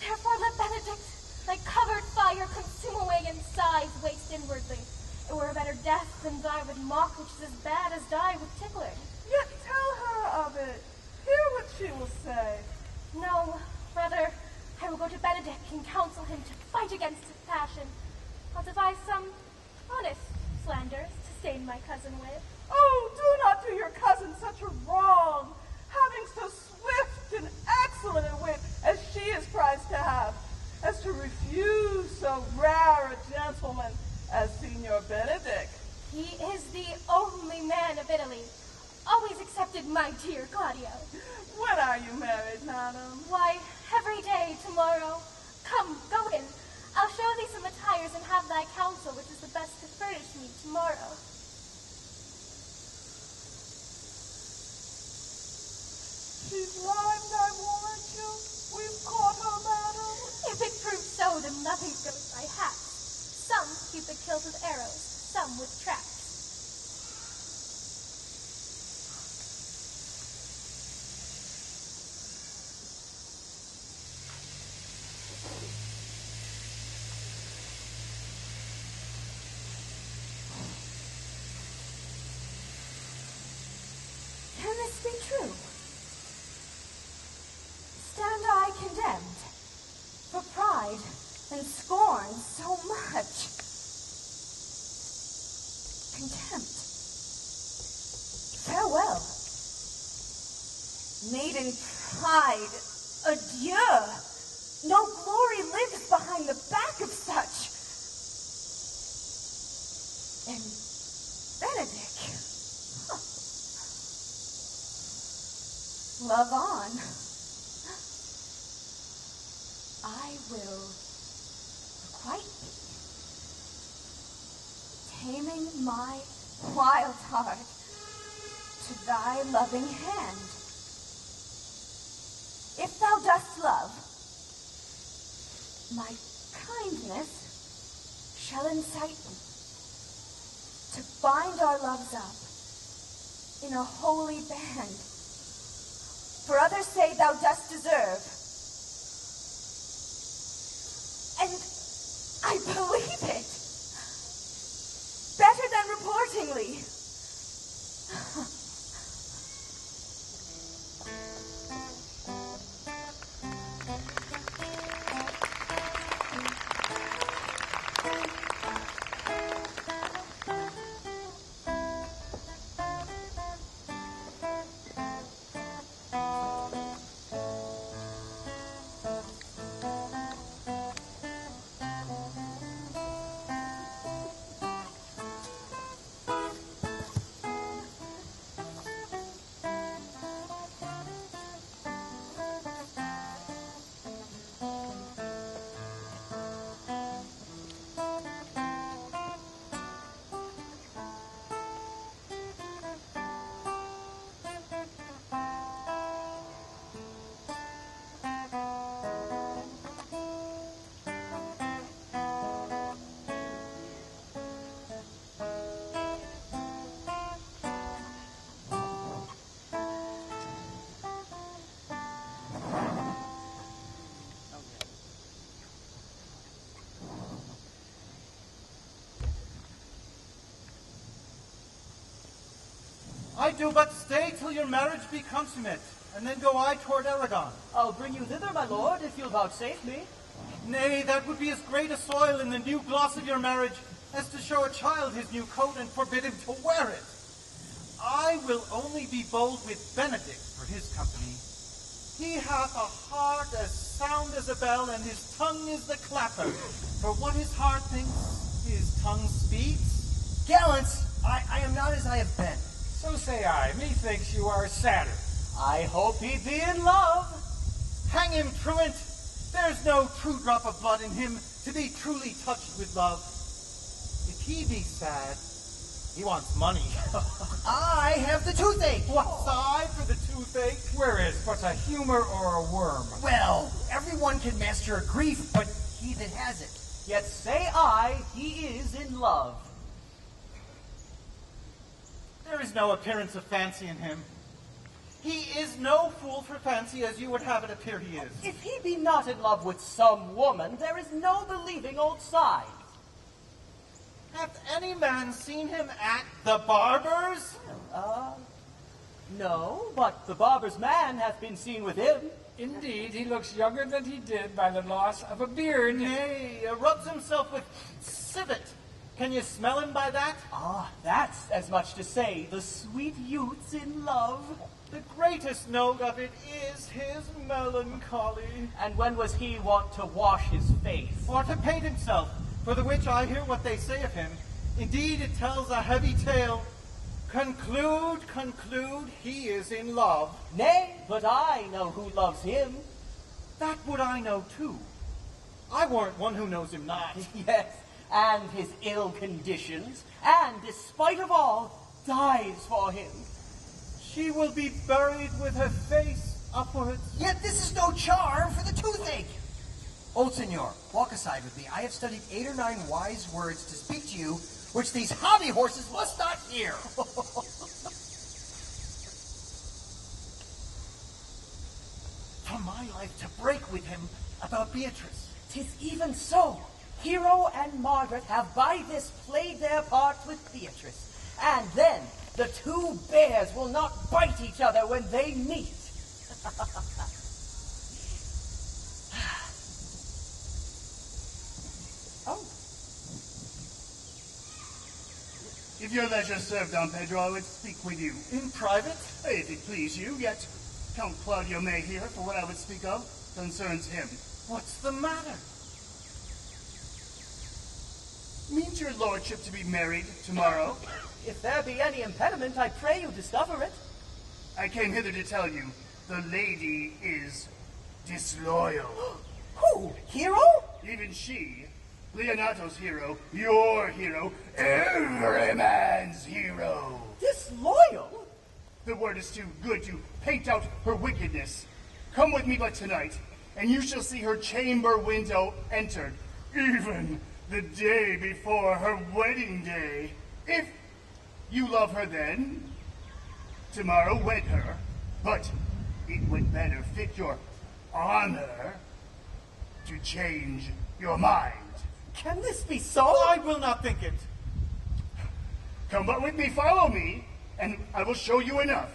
Therefore let Benedict, like covered fire, consume away in sighs, waste inwardly. It were a better death than die with mock, which is as bad as die with tickling. Yet tell her of it. Hear what she will say. No, rather, I will go to Benedict and counsel him to fight against his passion. I'll devise some honest slanders to stain my cousin with. Oh, do not do your cousin such a wrong, having so swift and excellent a wit as she is prized to have, as to refuse so rare a gentleman as Signor Benedict. He is the only man of Italy, always accepted my dear Claudio. When are you married, madam? Why, every day tomorrow. Come, go in. I'll show thee some attires and have thy counsel which is the best to furnish me tomorrow. She's blind, I warrant you. We've caught her, madam. If it proves so, then nothing goes by hats. Some Cupid kills with arrows, some with traps. Can this be true? Stand I condemned for pride and scorn so much? Contempt. Farewell. Maiden pride, adieu. No glory lives behind the back of such. And Benedict. Huh. Love on. I will requite thee, taming my wild heart to thy loving hand. If thou dost love, my kindness shall incite thee to bind our loves up in a holy band. For others say thou dost deserve, and I believe it. Better than reportingly. I do but stay till your marriage be consummate, and then go I toward Aragon. I'll bring you thither, my lord, if you'll vouchsafe me. Nay, that would be as great a soil in the new gloss of your marriage as to show a child his new coat and forbid him to wear it. I will only be bold with Benedict for his company. He hath a heart as sound as a bell, and his tongue is the clapper. For what his heart thinks, his tongue speaks. Gallants, I am not as I have been. So say I. Methinks you are sadder. I hope he be in love. Hang him, truant! There's no true drop of blood in him to be truly touched with love. If he be sad, he wants money. I have the toothache. What's I for the toothache? Where is but a humor or a worm? Well, everyone can master a grief, but he that has it. Yet say I, he is in love. There is no appearance of fancy in him. He is no fool for fancy, as you would have it appear he is. If he be not in love with some woman, there is no believing old side. Hath any man seen him at the barber's? No, but the barber's man hath been seen with him. Indeed, he looks younger than he did by the loss of a beard. Nay, rubs himself with civet. Can you smell him by that? Ah, that's as much to say, the sweet youth's in love. The greatest note of it is his melancholy. And when was he wont to wash his face? Or to paint himself, for the which I hear what they say of him. Indeed, it tells a heavy tale. Conclude, he is in love. Nay, but I know who loves him. That would I know too. I warrant one who knows him not. Yes, and his ill conditions, and despite of all, dies for him. She will be buried with her face upwards. Yet this is no charm for the toothache. Old senor, walk aside with me. I have studied 8 or 9 wise words to speak to you, which these hobby horses must not hear. For my life to break with him about Beatrice. 'Tis even so. Hero and Margaret have by this played their parts with Beatrice, and then the 2 bears will not bite each other when they meet. Oh. If your leisure served, Don Pedro, I would speak with you. In private? If it please you, yet Count Claudio may hear, for what I would speak of concerns him. What's the matter? Means your lordship to be married tomorrow? If there be any impediment, I pray you discover it. I came hither to tell you, the lady is disloyal. Who? Hero? Even she, Leonato's hero, your hero, every man's hero. Disloyal? The word is too good to paint out her wickedness. Come with me but tonight, and you shall see her chamber window entered, even the day before her wedding day. If you love her then, tomorrow wed her, but it would better fit your honor to change your mind. Can this be so? I will not think it. Come but with me, follow me, and I will show you enough.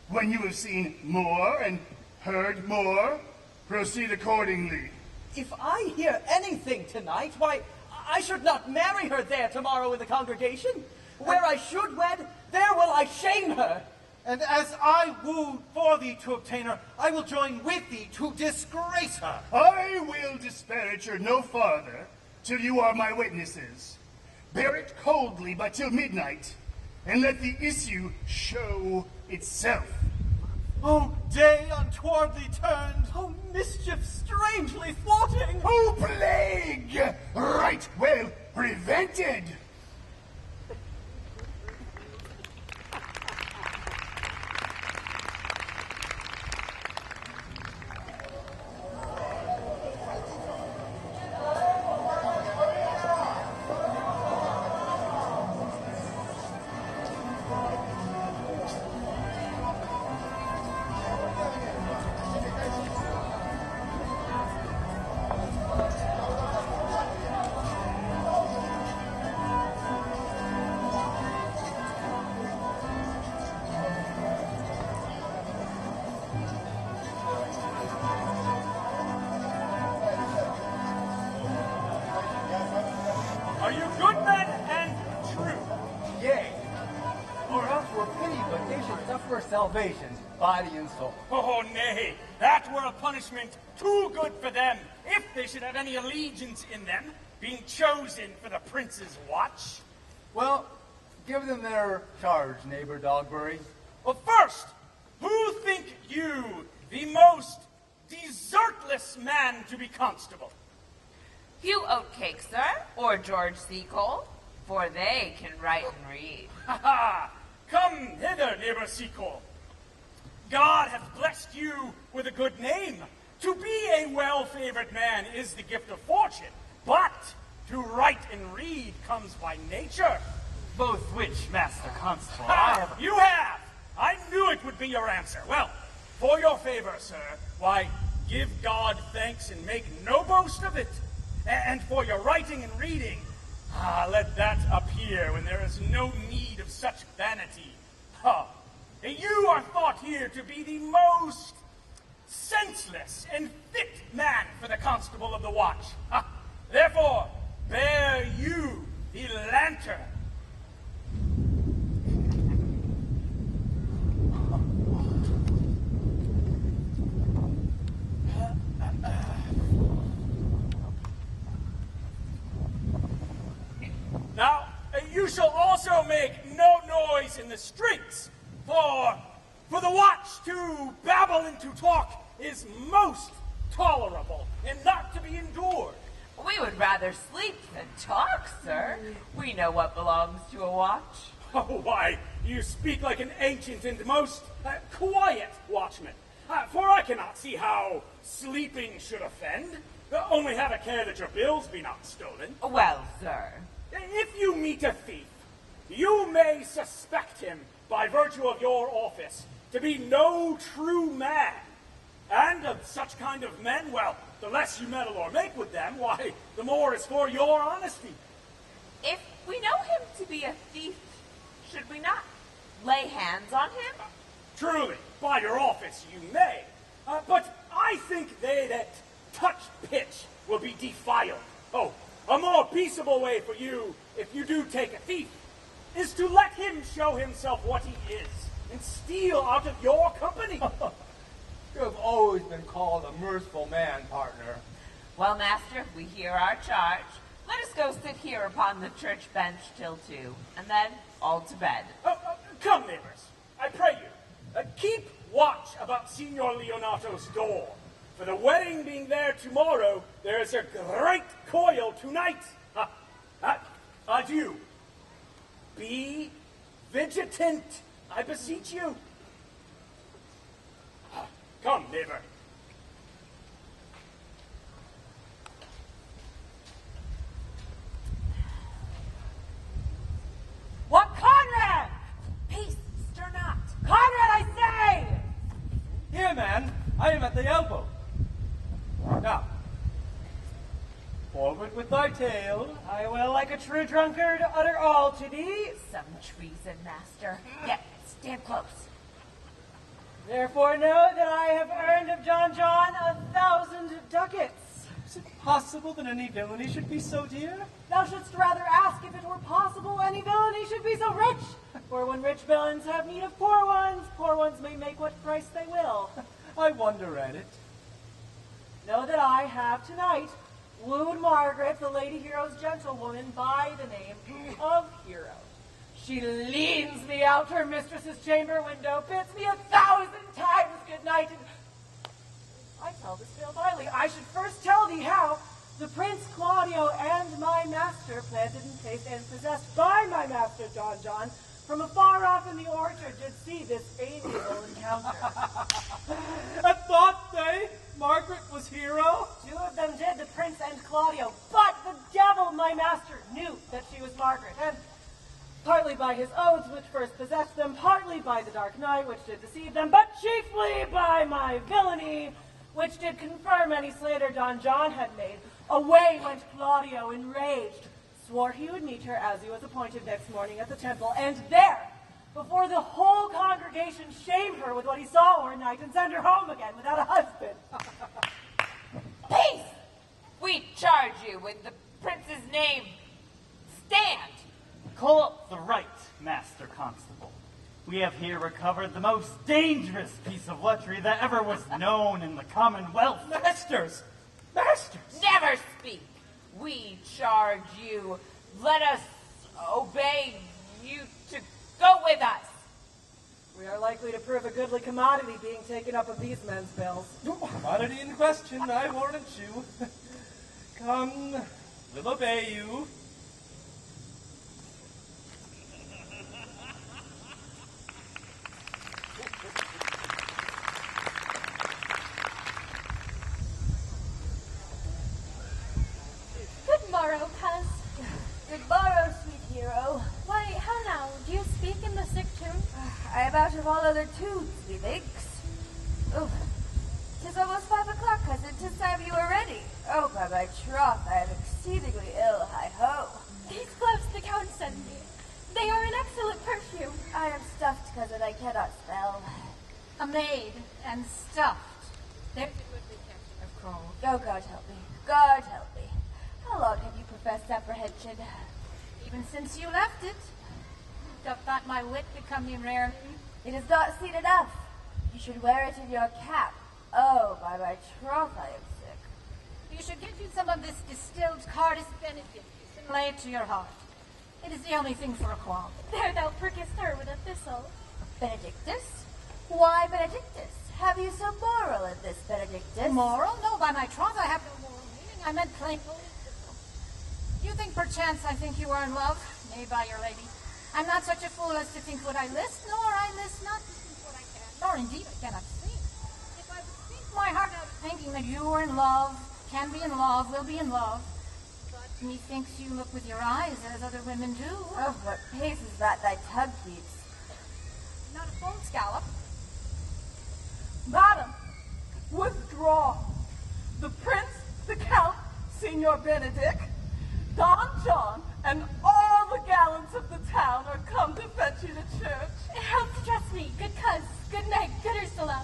When you have seen more and heard more, proceed accordingly. If I hear anything tonight, why, I should not marry her there tomorrow in the congregation. Where I should wed, there will I shame her. And as I wooed for thee to obtain her, I will join with thee to disgrace her. I will disparage her no farther till you are my witnesses. Bear it coldly but till midnight, and let the issue show itself. Oh, day untowardly turned. Oh, mischief strangely thwarting. Oh, plague! Right well prevented. Are you good men and true? Yea. Or else were pity, but they should suffer salvation, body and soul. Oh, nay, that were a punishment too good for them, if they should have any allegiance in them, being chosen for the prince's watch. Well, give them their charge, neighbor Dogberry. Well, first, who think you the most desertless man to be constable? Hugh Oatcake, sir, or George Seacole, for they can write and read. Ha ha! Come hither, neighbor Seacole. God hath blessed you with a good name. To be a well-favored man is the gift of fortune, but to write and read comes by nature. Both which, Master Constable, Ha! You have! I knew it would be your answer. Well, for your favor, sir, why, give God thanks and make no boast of it. And for your writing and reading, let that appear when there is no need of such vanity. You are thought here to be the most senseless and fit man for the constable of the watch. Therefore, bear you the lantern. Now, you shall also make no noise in the streets. For the watch to babble and to talk is most tolerable and not to be endured. We would rather sleep than talk, sir. We know what belongs to a watch. Oh, why, you speak like an ancient and most quiet watchman. For I cannot see how sleeping should offend. Only have a care that your bills be not stolen. Well, sir. If you meet a thief, you may suspect him, by virtue of your office, to be no true man. And of such kind of men, well, the less you meddle or make with them, why, the more is for your honesty. If we know him to be a thief, should we not lay hands on him? Truly, by your office you may. But I think they that touch pitch will be defiled. Oh, a more peaceable way for you, if you do take a thief, is to let him show himself what he is, and steal out of your company. You have always been called a merciful man, partner. Well, master, we hear our charge. Let us go sit here upon the church bench till 2, and then all to bed. Come, neighbors, I pray you, keep watch about Signor Leonato's door. For the wedding being there tomorrow, there is a great coil tonight. Adieu. Be vigilant, I beseech you. Come, neighbor. What, Conrad? Peace, stir not. Conrad, I say! Here, man, I am at the elbow. Now, forward with thy tale. I will, like a true drunkard, utter all to thee. Some treason, master. Yet, stand close. Therefore know that I have earned of John 1,000 ducats. Is it possible that any villainy should be so dear? Thou shouldst rather ask if it were possible any villainy should be so rich. For when rich villains have need of poor ones may make what price they will. I wonder at it. Know that I have tonight wooed Margaret, the Lady Hero's gentlewoman, by the name of Hero. She leans me out her mistress's chamber window, bids me 1,000 times good night, and I tell this tale finally. I should first tell thee how the Prince Claudio and my master, planted and placed and possessed by my master John, from afar off in the orchard did see this amiable encounter. I thought they, Margaret was Hero. 2 of them did, the Prince and Claudio, but the devil, my master, knew that she was Margaret, and partly by his oaths which first possessed them, partly by the dark night which did deceive them, but chiefly by my villainy, which did confirm any slander Don John had made. Away went Claudio enraged, swore he would meet her as he was appointed next morning at the temple, and there, before the whole congregation, shamed her with what he saw one night and sent her home again without a husband. Peace! We charge you in the prince's name. Stand! Call up the right, Master Constable. We have here recovered the most dangerous piece of lechery that ever was known in the Commonwealth. Masters! Never speak! We charge you. Let us obey you to go with us. We are likely to prove a goodly commodity being taken up of these men's bills. Commodity in question, I warrant you. Come, we'll obey you. Good morrow, Cuz. Good morrow, sweet hero. Why, how now? Do you speak in the sick tune? I am out of all other tunes, methinks. Oh, 'tis almost 5 o'clock, cousin. 'Tis time you were ready. Oh, by my troth, I am exceedingly ill, hi-ho. These gloves the Count sent me. They are an excellent perfume. I am stuffed, cousin. I cannot spell. A maid and stuffed. There's a goodly captain of cold. Oh, God help me. God help me. How long have you professed apprehension? Even since you left it. Doth not my wit become me rarely? It is not seen enough. You should wear it in your cap. Oh, by my troth, I am sick. You should get you some of this distilled Cardis benefit and lay it to your heart. It is the only thing for a qualm. There thou prickest her with a thistle. Benedictus? Why Benedictus? Have you some moral in this, Benedictus? Moral? No, by my troth, I have no moral meaning. I meant plain. You think perchance I think you are in love? Nay, by your lady. I'm not such a fool as to think what I list, nor I list not to think what I can, nor indeed I cannot think. If I would think my heart out thinking that you are in love, can be in love, will be in love, but methinks you look with your eyes as other women do. Oh, what pace is that thy tug keeps? Not a full scallop. Madam, withdraw. The prince, the count, Signor Benedict, Don John, and all the gallants of the town are come to fetch you to church. Help to dress me, good coz, good Meg, good Ursula.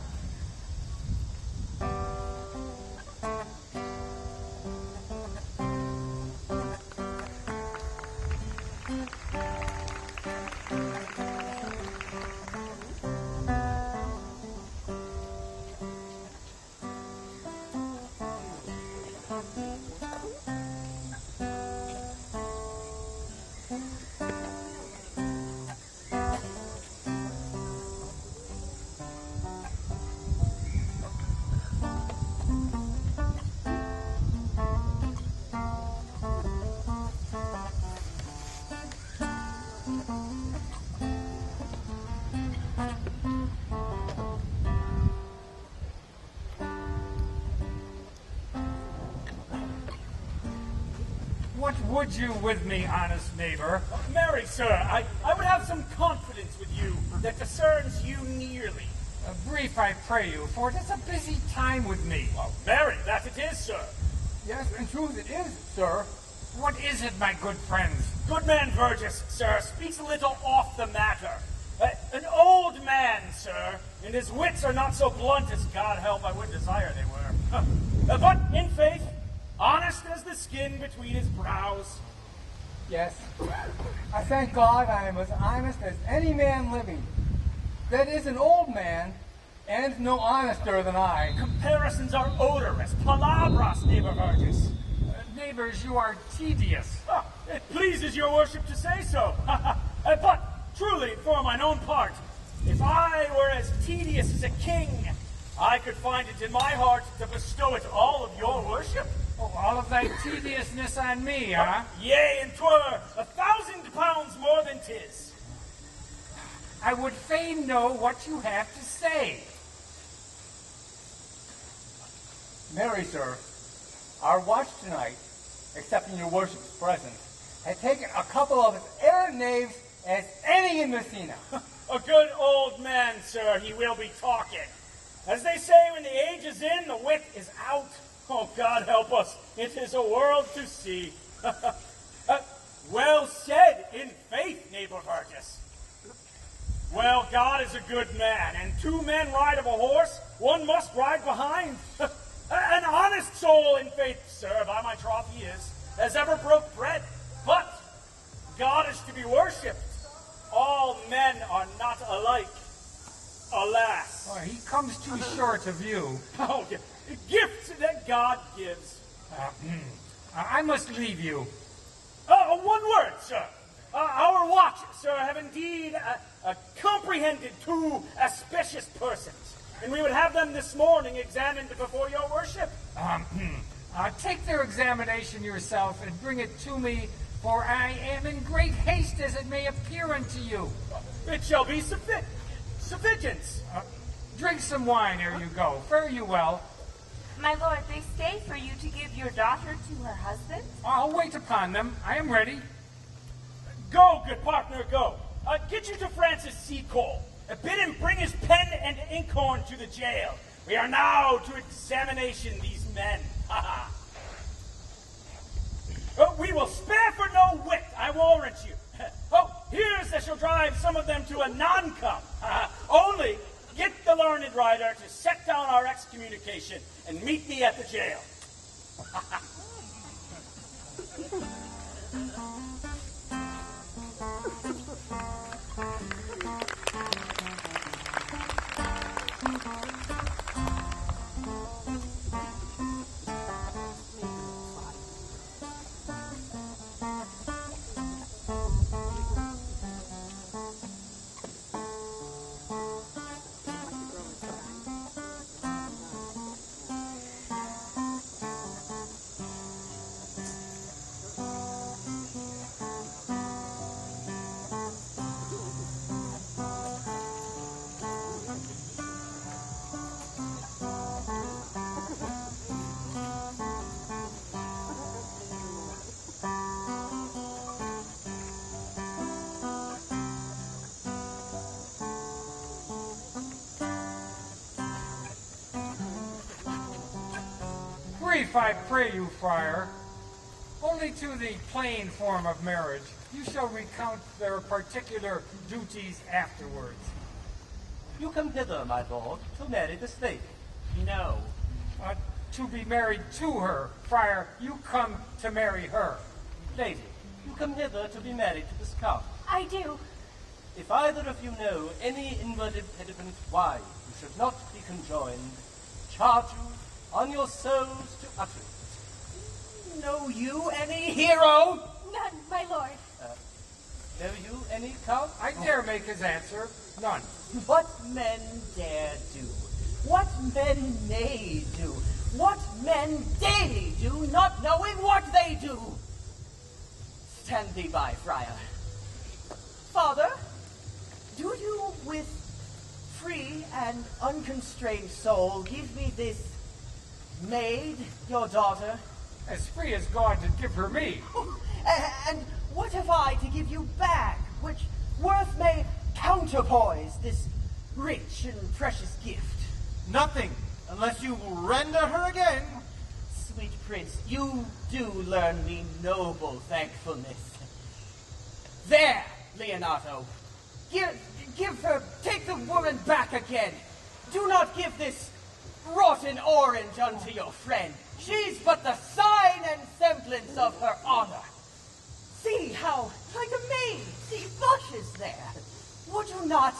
What would you with me, honest neighbor? Marry, sir, I would have some confidence with you that discerns you nearly. Brief, I pray you, for it is a busy time with me. Well, marry, that it is, sir. Yes, in truth it is, sir. What is it, my good friends? Good man Burgess, sir, speaks a little off the matter. An old man, sir, and his wits are not so blunt as God help I would desire they were. But, in faith, honest as the skin between his brows. Yes. I thank God I am as honest as any man living. That is an old man, and no honester than I. Comparisons are odorous, palabras, neighbor Burgess. Neighbors, you are tedious. It pleases your worship to say so. But, truly, for mine own part, if I were as tedious as a king, I could find it in my heart to bestow it all of your worship. Oh, all of thy tediousness on me, huh? Yea, and 'twere 1,000 pounds more than 'tis. I would fain know what you have to say. Marry, sir, our watch tonight, accepting your worship's presence, has taken a couple of as errant knaves as any in Messina. A good old man, sir, he will be talking. As they say, when the age is in, the wit is out. Oh, God help us, it is a world to see. Well said, in faith, neighbor Burgess. Well, God is a good man, and two men ride of a horse, one must ride behind. An honest soul, in faith, sir, by my troth he is, as ever broke bread. But God is to be worshipped. All men are not alike. Alas. Oh, he comes too short of you. Oh, gifts that God gives. I must leave you. One word, sir. Our watch, sir, have indeed comprehended two auspicious persons, and we would have them this morning examined before your worship. Take their examination yourself and bring it to me, for I am in great haste as it may appear unto you. It shall be sufficient. Drink some wine ere you go. Fare you well. My lord, they stay for you to give your daughter to her husband? I'll wait upon them. I am ready. Go, good partner, go. Get you to Francis Seacole. Bid him bring his pen and inkhorn to the jail. We are now to examination these men. We will spare for no wit, I warrant you. Here's that shall drive some of them to a non-come. Only get the learned rider to set down our excommunication and meet me at the jail. brief, I pray you, friar. Only to the plain form of marriage. You shall recount their particular duties afterwards. You come hither, my lord, to marry this lady. No. To be married to her. Friar, you come to marry her. Lady, you come hither to be married to this count. I do. If either of you know any inward impediment why you should not be conjoined, charge you on your souls to utter it. Know you any hero? None, my lord. Know you any count? I dare make his answer. None. What men dare do, what men may do, what men daily do, not knowing what they do. Stand thee by, friar. Father, do you with free and unconstrained soul give me this maid, your daughter? As free as God to give her me. And what have I to give you back, which worth may counterpoise this rich and precious gift? Nothing, unless you render her again. Sweet prince, you do learn me noble thankfulness. There, Leonato. Give her, take the woman back again. Do not give this rotten orange unto your friend. She's but the sign and semblance of her honor. See how, like a maid, she blushes there. Would you not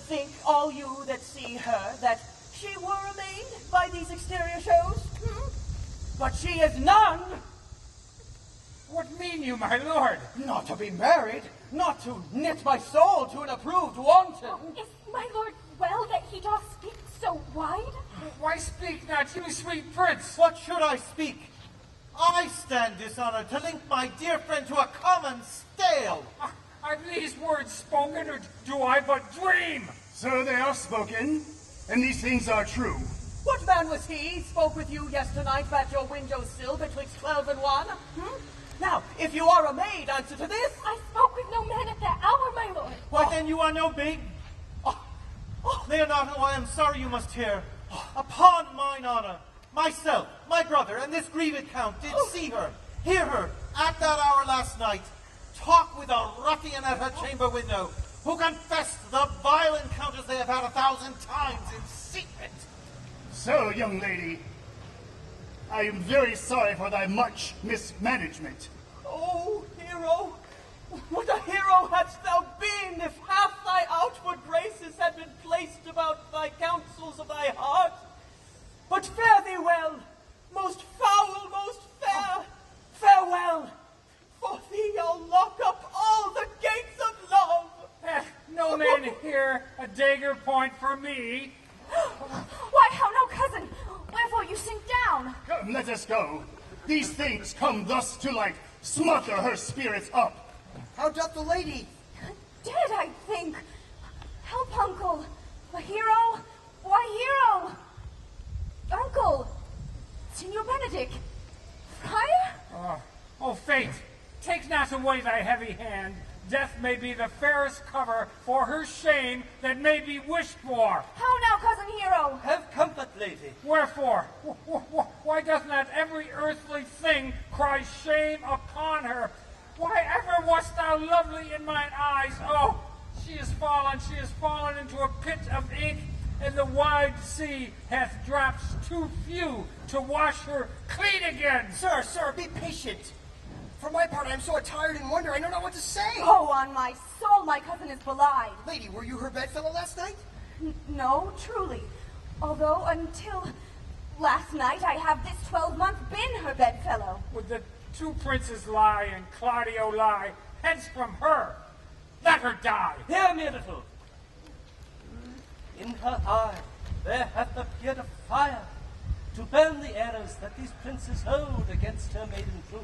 think, all you that see her, that she were a maid by these exterior shows? But she is none. What mean you, my lord? Not to be married, not to knit my soul to an approved wanton. Is my lord well that he doth speak so wide? Why speak not you, sweet prince? What should I speak? I stand dishonored to link my dear friend to a common stale. Are these words spoken, or do I but dream? So they are spoken, and these things are true. What man was he spoke with you yesternight at your window sill betwixt 12 and 1? Now, if you are a maid, answer to this. I spoke with no man at that hour, my lord. Why, then you are no maid. Leonato, I am sorry you must hear. Upon mine honor, myself, my brother, and this grieved count did see her, hear her, at that hour last night, talk with a ruffian at her chamber window, who confessed the vile encounters they have had 1,000 times in secret. So, young lady, I am very sorry for thy much mismanagement. Oh, hero, what a hero hadst thou been if half thy outward graces had been placed about thy counsels of thy heart. But fare thee well, most foul, most fair, farewell. For thee I'll lock up all the gates of love. No man here a dagger point for me. Why, how now, cousin? Wherefore you sink down? Come, let us go. These things come thus to like smother her spirits up. How doth the lady? Dead, I think. Help, uncle. A hero? Why, hero? Uncle. Signor Benedict. Friar? Oh, fate, take not away thy heavy hand. Death may be the fairest cover for her shame that may be wished for. How now, cousin hero? Have comfort, lady. Wherefore? Why doth not every earthly thing cry shame upon her? Why ever wast thou lovely in mine eyes? Oh, she is fallen into a pit of ink, and the wide sea hath drops too few to wash her clean again. Sir, be patient. For my part, I am so attired and wonder, I don't know what to say. Oh, on my soul, my cousin is belied. Lady, were you her bedfellow last night? No, truly. Although until last night I have this 12-month been her bedfellow. Would the two princes lie and Claudio lie? Hence from her. Let her die. Hear me a little. In her eye there hath appeared a fire to burn the errors that these princes hold against her maiden truth.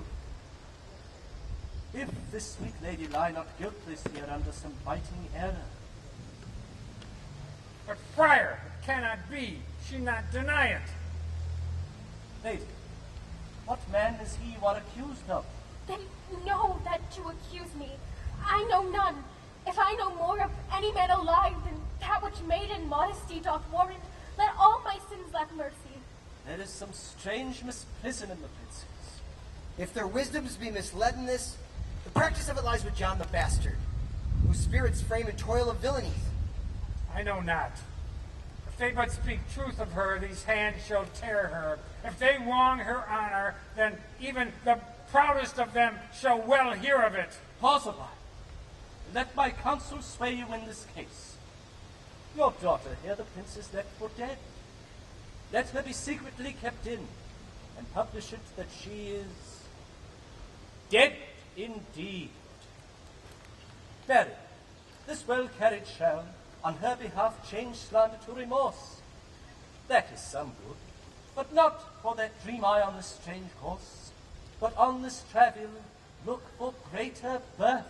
If this sweet lady lie not guiltless here under some biting error. But friar, it cannot be. She not deny it. Lady, what man is he you are accused of? Then know that to accuse me, I know none. If I know more of any man alive than that which maiden modesty doth warrant, let all my sins lack mercy. There is some strange misprison in the princes. If their wisdoms be misled in this, the practice of it lies with John the Bastard, whose spirits frame in toil of villainy. I know not. If they but speak truth of her, these hands shall tear her. If they wrong her honor, then even the proudest of them shall well hear of it. Pause a while. Let my counsel sway you in this case. Your daughter here, the princess, left for dead. Let her be secretly kept in, and publish it that she is dead indeed. Buried, this well carried shall, on her behalf, change slander to remorse. That is some good, but not for that dream I on this strange course, but on this travel look for greater birth.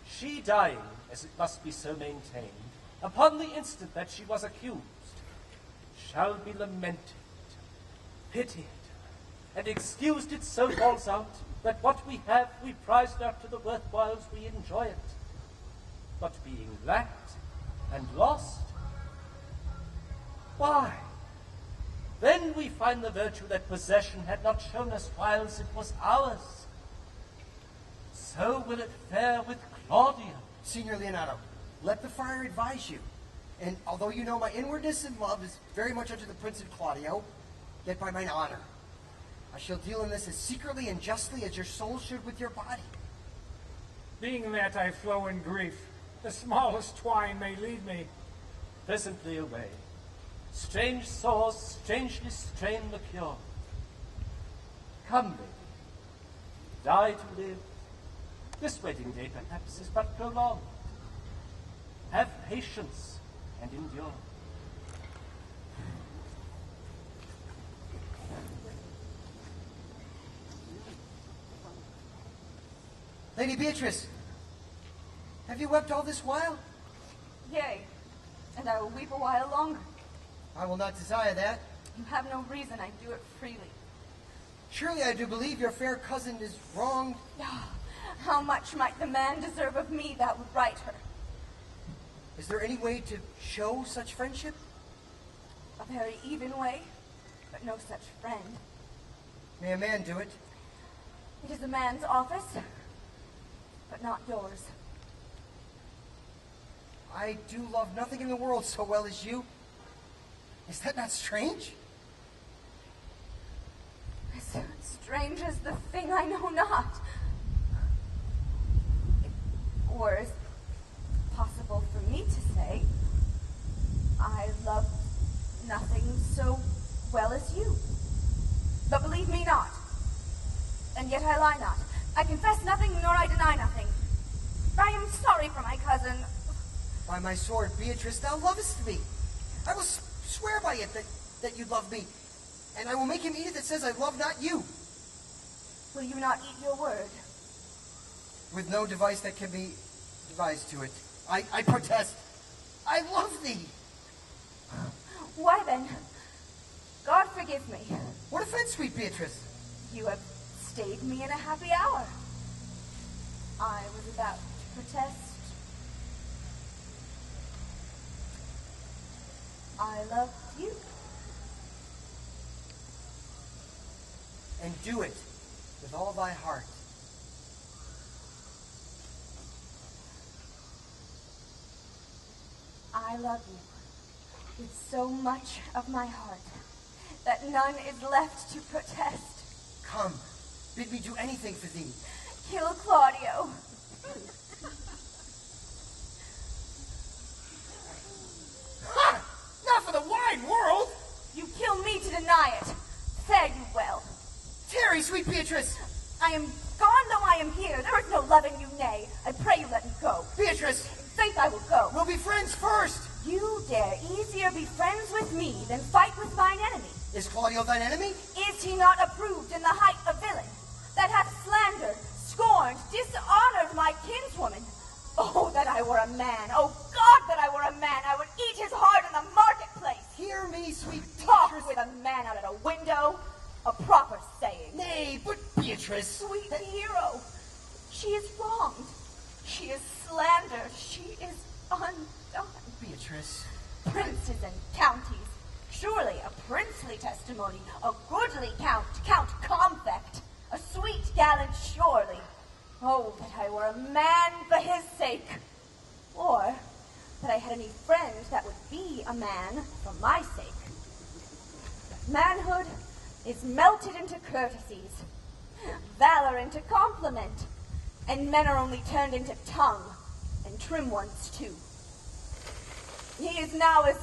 She dying, as it must be so maintained, upon the instant that she was accused, shall be lamented, pitied, and excused it so falls out, that what we have we prize not to the worthwhiles we enjoy it, but being lacked and lost, why, then we find the virtue that possession had not shown us whiles it was ours. So will it fare with Claudia. Signor Leonardo, let the friar advise you. And although you know my inwardness in love is very much unto the Prince and Claudio, yet by mine honor, I shall deal in this as secretly and justly as your soul should with your body. Being that I flow in grief, the smallest twine may lead me. Presently away. Strange sores strangely strain the cure. Come, lady, die to live. This wedding day perhaps is but prolonged. Have patience and endure. Lady Beatrice, have you wept all this while? Yea, and I will weep a while longer. I will not desire that. You have no reason, I do it freely. Surely I do believe your fair cousin is wronged. How much might the man deserve of me that would right her? Is there any way to show such friendship? A very even way, but no such friend. May a man do it? It is a man's office, but not yours. I do love nothing in the world so well as you. Is that not strange? As strange as the thing I know not. Or is possible for me to say, I love nothing so well as you. But believe me not, and yet I lie not. I confess nothing, nor I deny nothing. I am sorry for my cousin. By my sword, Beatrice, thou lovest me. I will swear by it that you love me, and I will make him eat it that says I love not you. Will you not eat your word? With no device that can be devised to it. I protest. I love thee. Why then? God forgive me. What offense, sweet Beatrice? You have stayed me in a happy hour. I was about to protest. I love you. And do it with all thy heart. I love you with so much of my heart that none is left to protest. Come, bid me do anything for thee. Kill Claudio. Ha! Not for the wide world! You kill me to deny it. Fare you well. Tarry, sweet Beatrice! I am gone though I am here. There is no love in you, nay. I pray you let me go. Beatrice! In faith I will go. We'll be friends first! You dare easier be friends with me than fight with mine enemy. Is Claudio thine enemy? Is he not approved in the height of villain, that hath slandered, scorned, dishonored my kinswoman? Oh, that I were a man! Oh, God, that I were a man! I would eat his heart in the marketplace! Hear me, sweet Talk Beatrice. with a man out at a window? A proper saying. Nay, but Beatrice... Sweet hero, she is wronged. She is slandered. She is undone. Beatrice... Princes and counties, Surely a princely testimony, a goodly count, Count Confect, a sweet gallant surely. Oh, that I were a man for his sake, or that I had any friend that would be a man for my sake. Manhood is melted into courtesies, valor into compliment, and men are only turned into tongue, and trim ones too. He is now as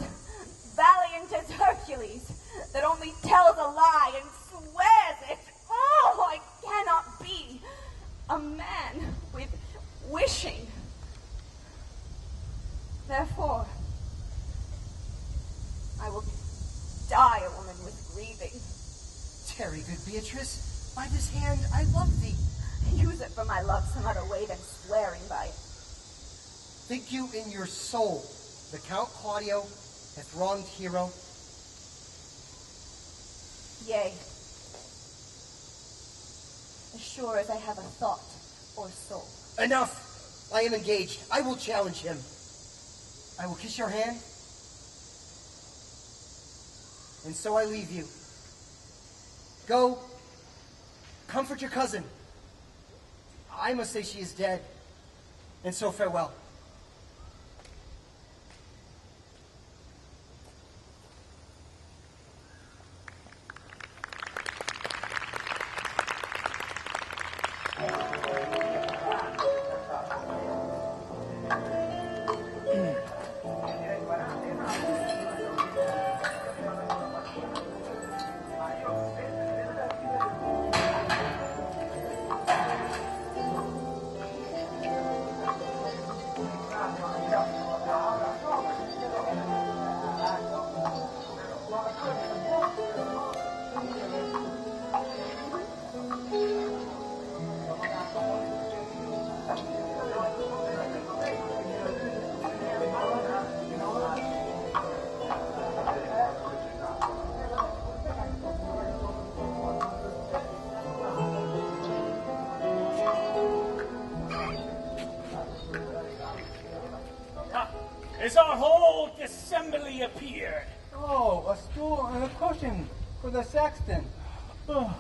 valiant as Hercules, that only tells a lie and swears it. Oh, I cannot be a man with wishing. Therefore, I will die a woman with grieving. Tarry, good Beatrice. By this hand, I love thee. Use it for my love some other way than swearing by it. Think you in your soul the Count Claudio hath wronged Hero? Yea. As sure as I have a thought or soul. Enough! I am engaged. I will challenge him. I will kiss your hand, and so I leave you. Go, comfort your cousin. I must say she is dead, and so farewell. Is our whole assembly appeared? Oh, a stool and a cushion for the sexton. Oh.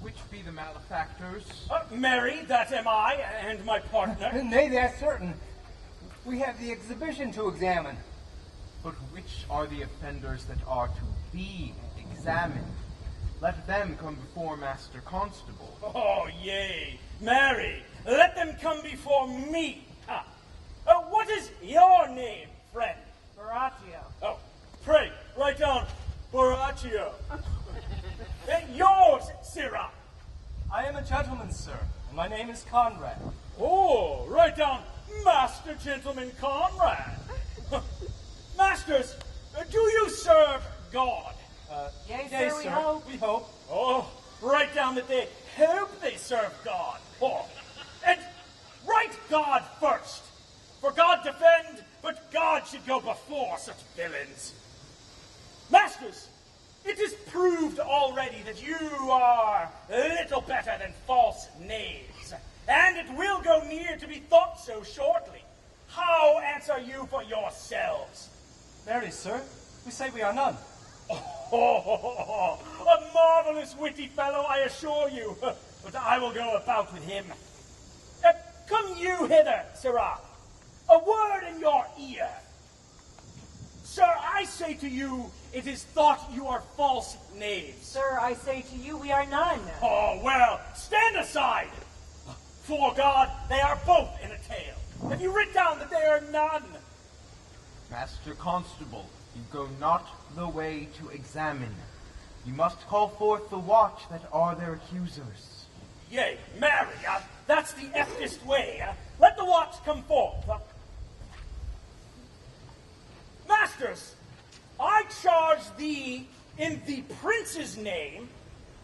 Which be the malefactors? Mary, that am I, and my partner. Nay, that's certain. We have the exhibition to examine. But which are the offenders that are to be examined? Let them come before Master Constable. Oh, yea. Mary, let them come before me. What is your name, friend? Borachio. Oh, pray, write down Borachio. Yours, Sirrah. I am a gentleman, sir, and my name is Conrad. Oh, write down Master Gentleman Conrad. Masters, do you serve God? Yea, sir, we hope. We hope. Oh, write down that they hope they serve God. Oh, and write God first. For God defend, but God should go before such villains. Masters, it is proved already that you are little better than false knaves, and it will go near to be thought so shortly. How answer you for yourselves? Very, sir. We say we are none. Oh, a marvelous witty fellow, I assure you. But I will go about with him. Come you hither, Sirrah. A word in your ear. Sir, I say to you, it is thought you are false knaves. Sir, I say to you, we are none. Oh, well, stand aside. For God, they are both in a tale. Have you written down that they are none? Master Constable, you go not the way to examine. You must call forth the watch that are their accusers. Yea, marry, that's the eftest way. Let the watch come forth. Masters, I charge thee in the prince's name,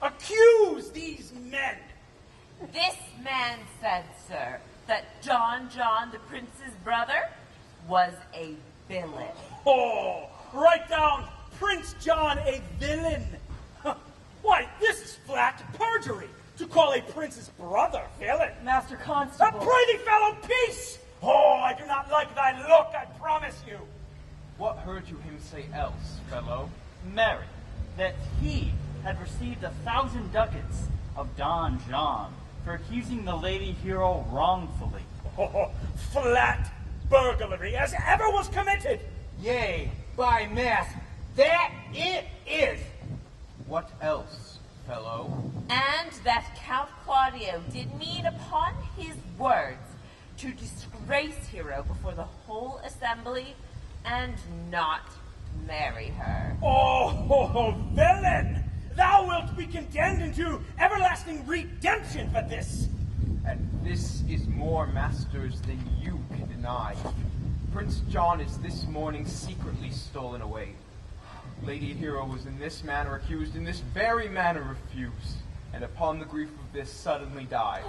accuse these men. This man said, sir, that John, the prince's brother, was a villain. Oh, write down Prince John a villain. Why, this is flat perjury, to call a prince's brother villain. Master Constable. Prithee, fellow, peace! Oh, I do not like thy look, I promise you. What heard you him say else, fellow? Marry, that he had received 1,000 ducats of Don John for accusing the lady hero wrongfully. Oh, flat burglary as ever was committed. Yea, by mass, that it is. What else, fellow? And that Count Claudio did mean upon his words to disgrace Hero before the whole assembly and not marry her. Oh, villain! Thou wilt be condemned into everlasting redemption for this. And this is more, masters, than you can deny. Prince John is this morning secretly stolen away. Lady Hero was in this manner accused, in this very manner refused, and upon the grief of this suddenly died.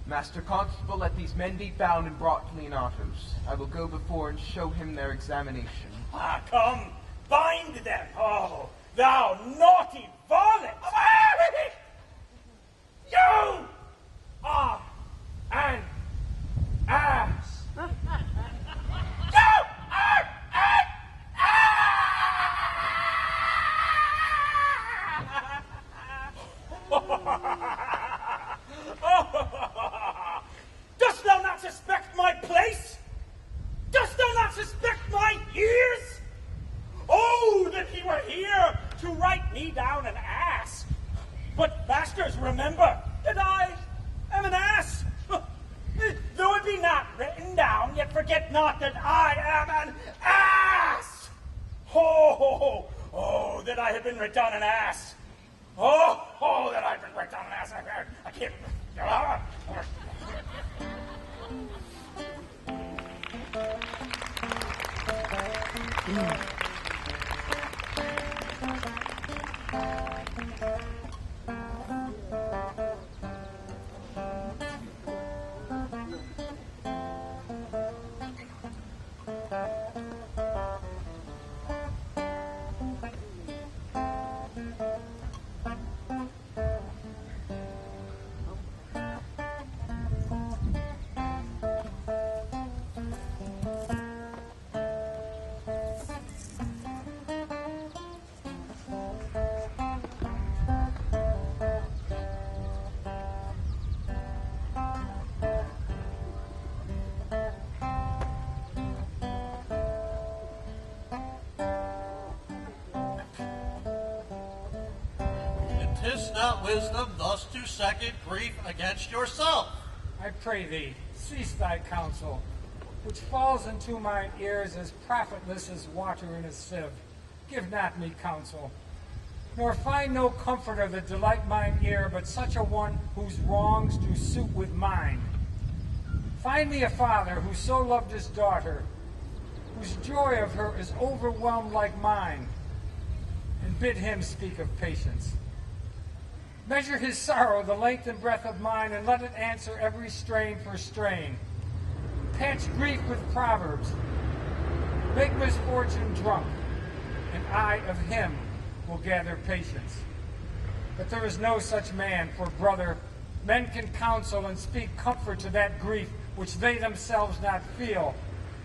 Master Constable, let these men be bound and brought to Leonatos. I will go before and show him their examination. Ah, come, bind them. Oh, thou naughty varlet! You are an ass! You are an Dost thou not suspect my place? Dost thou not suspect my ears? Oh, that he were here to write me down an ass. But, masters, remember that I am an ass. Though it be not written down, yet forget not that I am an ass. Oh, that I had been written an ass. Oh, that I had been written an ass. I can't. Tis not wisdom thus to second grief against yourself. I pray thee, cease thy counsel, which falls into mine ears as profitless as water in a sieve. Give not me counsel, nor find no comforter that delight mine ear, but such a one whose wrongs do suit with mine. Find me a father who so loved his daughter, whose joy of her is overwhelmed like mine, and bid him speak of patience. Measure his sorrow, the length and breadth of mine, and let it answer every strain for strain. Patch grief with proverbs, make misfortune drunk, and I of him will gather patience. But there is no such man, for, brother, men can counsel and speak comfort to that grief which they themselves not feel,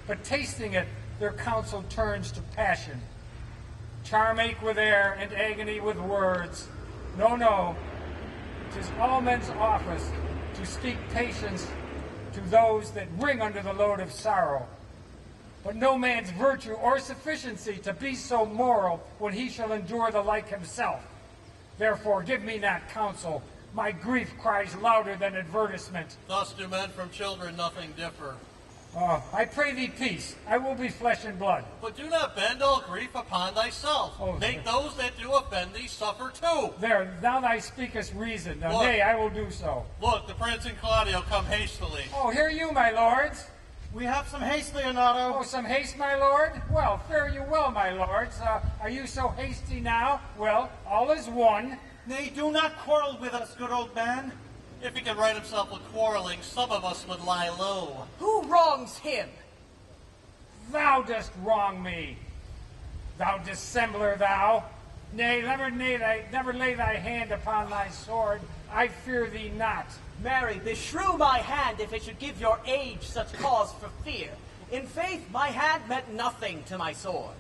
but tasting it, their counsel turns to passion. Charm ache with air, and agony with words. No, 'tis all men's office to speak patience to those that wring under the load of sorrow. But no man's virtue or sufficiency to be so moral when he shall endure the like himself. Therefore give me not counsel. My grief cries louder than advertisement. Thus do men from children nothing differ. I pray thee peace. I will be flesh and blood. But do not bend all grief upon thyself. Make those that do offend thee suffer too. There, now thou speakest reason. Now, nay, I will do so. Look, the prince and Claudio come hastily. Oh, hear you, my lords. We have some haste, Leonato. Oh, some haste, my lord? Well, fare you well, my lords. Are you so hasty now? Well, all is one. Nay, do not quarrel with us, good old man. If he could right himself with quarreling, some of us would lie low. Who wrongs him? Thou dost wrong me. Thou dissembler, thou. Nay, never lay thy hand upon thy sword. I fear thee not. Marry, beshrew my hand if it should give your age such cause for fear. In faith, my hand meant nothing to my sword.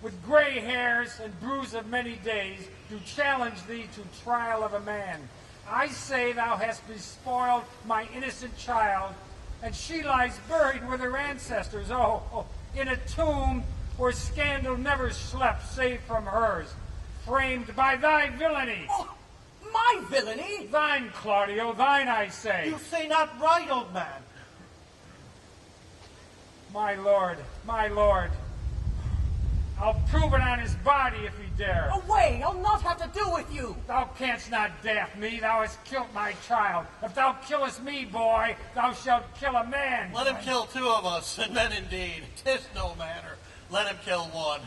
With gray hairs and bruise of many days, do challenge thee to trial of a man. I say thou hast despoiled my innocent child, and she lies buried with her ancestors, in a tomb where scandal never slept save from hers, framed by thy villainy. Oh, my villainy? Thine, Claudio, thine, I say. You say not right, old man. My lord, I'll prove it on his body if he dare. Away! I'll not have to do with you. Thou canst not daff me. Thou hast killed my child. If thou killest me, boy, thou shalt kill a man. Let him kill two of us, and men indeed. 'Tis no matter. Let him kill one.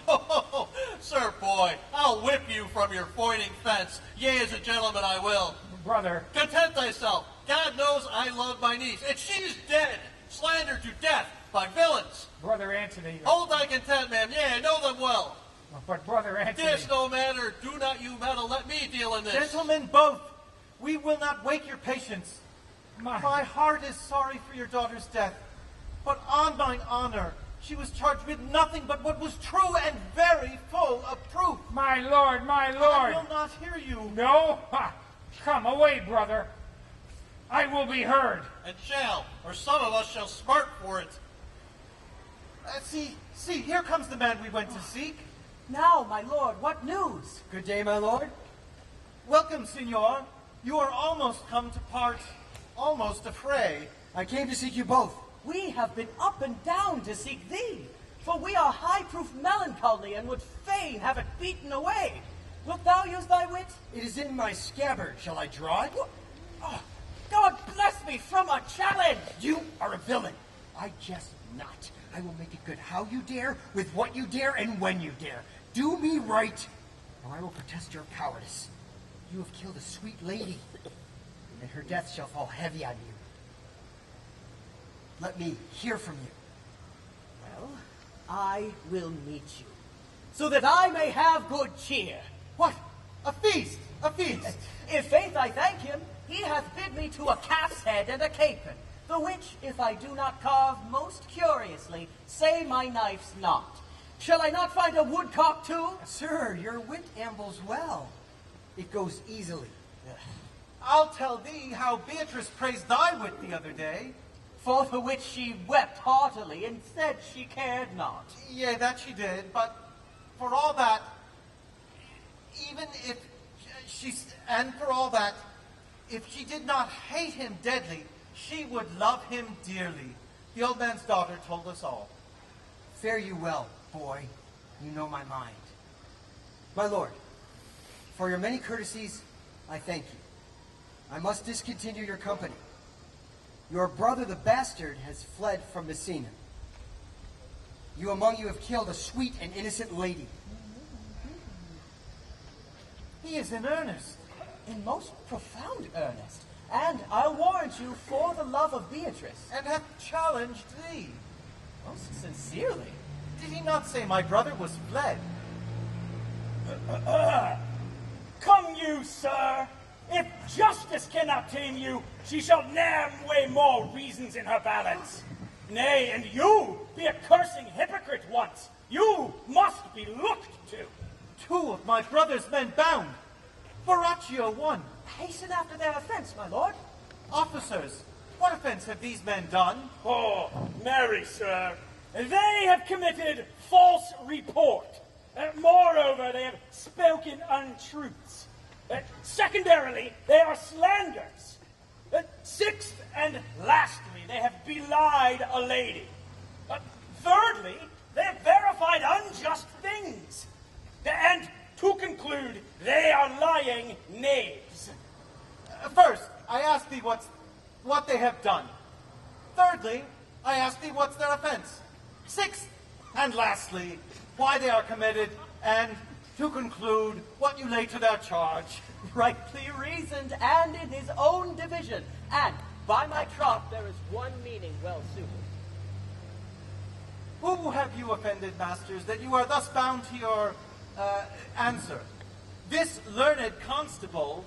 Sir boy, I'll whip you from your foining fence. Yea, as a gentleman I will. Brother. Content thyself. God knows I love my niece, and she's dead, slandered to death by villains. Brother Antony. Hold thy content, ma'am. Yea, I know them well. But Brother Antony. Tis no matter. Do not you meddle. Let me deal in this. Gentlemen, both, we will not wake your patience. My heart is sorry for your daughter's death, but on mine honor, she was charged with nothing but what was true and very full of proof. My lord. I will not hear you. No? Come away, brother. I will be heard. And shall, or some of us shall smart for it. See, here comes the man we went to seek. Now, my lord, what news? Good day, my lord. Welcome, Signor. You are almost come to part, almost a fray. I came to seek you both. We have been up and down to seek thee, for we are high-proof melancholy and would fain have it beaten away. Wilt thou use thy wit? It is in my scabbard. Shall I draw it? Oh, God bless me from a challenge! You are a villain. I jest not. I will make it good how you dare, with what you dare, and when you dare. Do me right, or I will protest your cowardice. You have killed a sweet lady, and her death shall fall heavy on you. Let me hear from you. Well, I will meet you, so that I may have good cheer. What? A feast! A feast! In faith I thank him. He hath bid me to a calf's head and a capon, the which, if I do not carve most curiously, say my knife's not. Shall I not find a woodcock too? Sir, your wit ambles well. It goes easily. I'll tell thee how Beatrice praised thy wit the other day. For the which she wept heartily, and said she cared not. Yea, that she did, but for all that, even if if she did not hate him deadly, she would love him dearly. The old man's daughter told us all. Fare you well, boy. You know my mind. My lord, for your many courtesies, I thank you. I must discontinue your company. Your brother, the bastard, has fled from Messina. You among you have killed a sweet and innocent lady. He is in earnest. In most profound earnest. And I'll warrant you for the love of Beatrice. And hath challenged thee. Most sincerely. Did he not say my brother was fled? Come you, sir. If justice cannot tame you, she shall ne'er weigh more reasons in her balance. Nay, and you be a cursing hypocrite once. You must be looked to. 2 of my brother's men bound. Borachio 1. Hasten after their offense, my lord. Officers, what offense have these men done? Oh, marry, sir, they have committed false report. Moreover, they have spoken untruths. Secondarily, they are slanders. Sixth and lastly, they have belied a lady. Thirdly, they have verified unjust things. And to conclude, they are lying knaves. First, I ask thee what they have done. Thirdly, I ask thee what's their offense. Sixth, and lastly, why they are committed, and to conclude, what you lay to their charge. Rightly reasoned, and in his own division. And, by my troth, there is one meaning well suited. Who have you offended, masters, that you are thus bound to your answer? This learned constable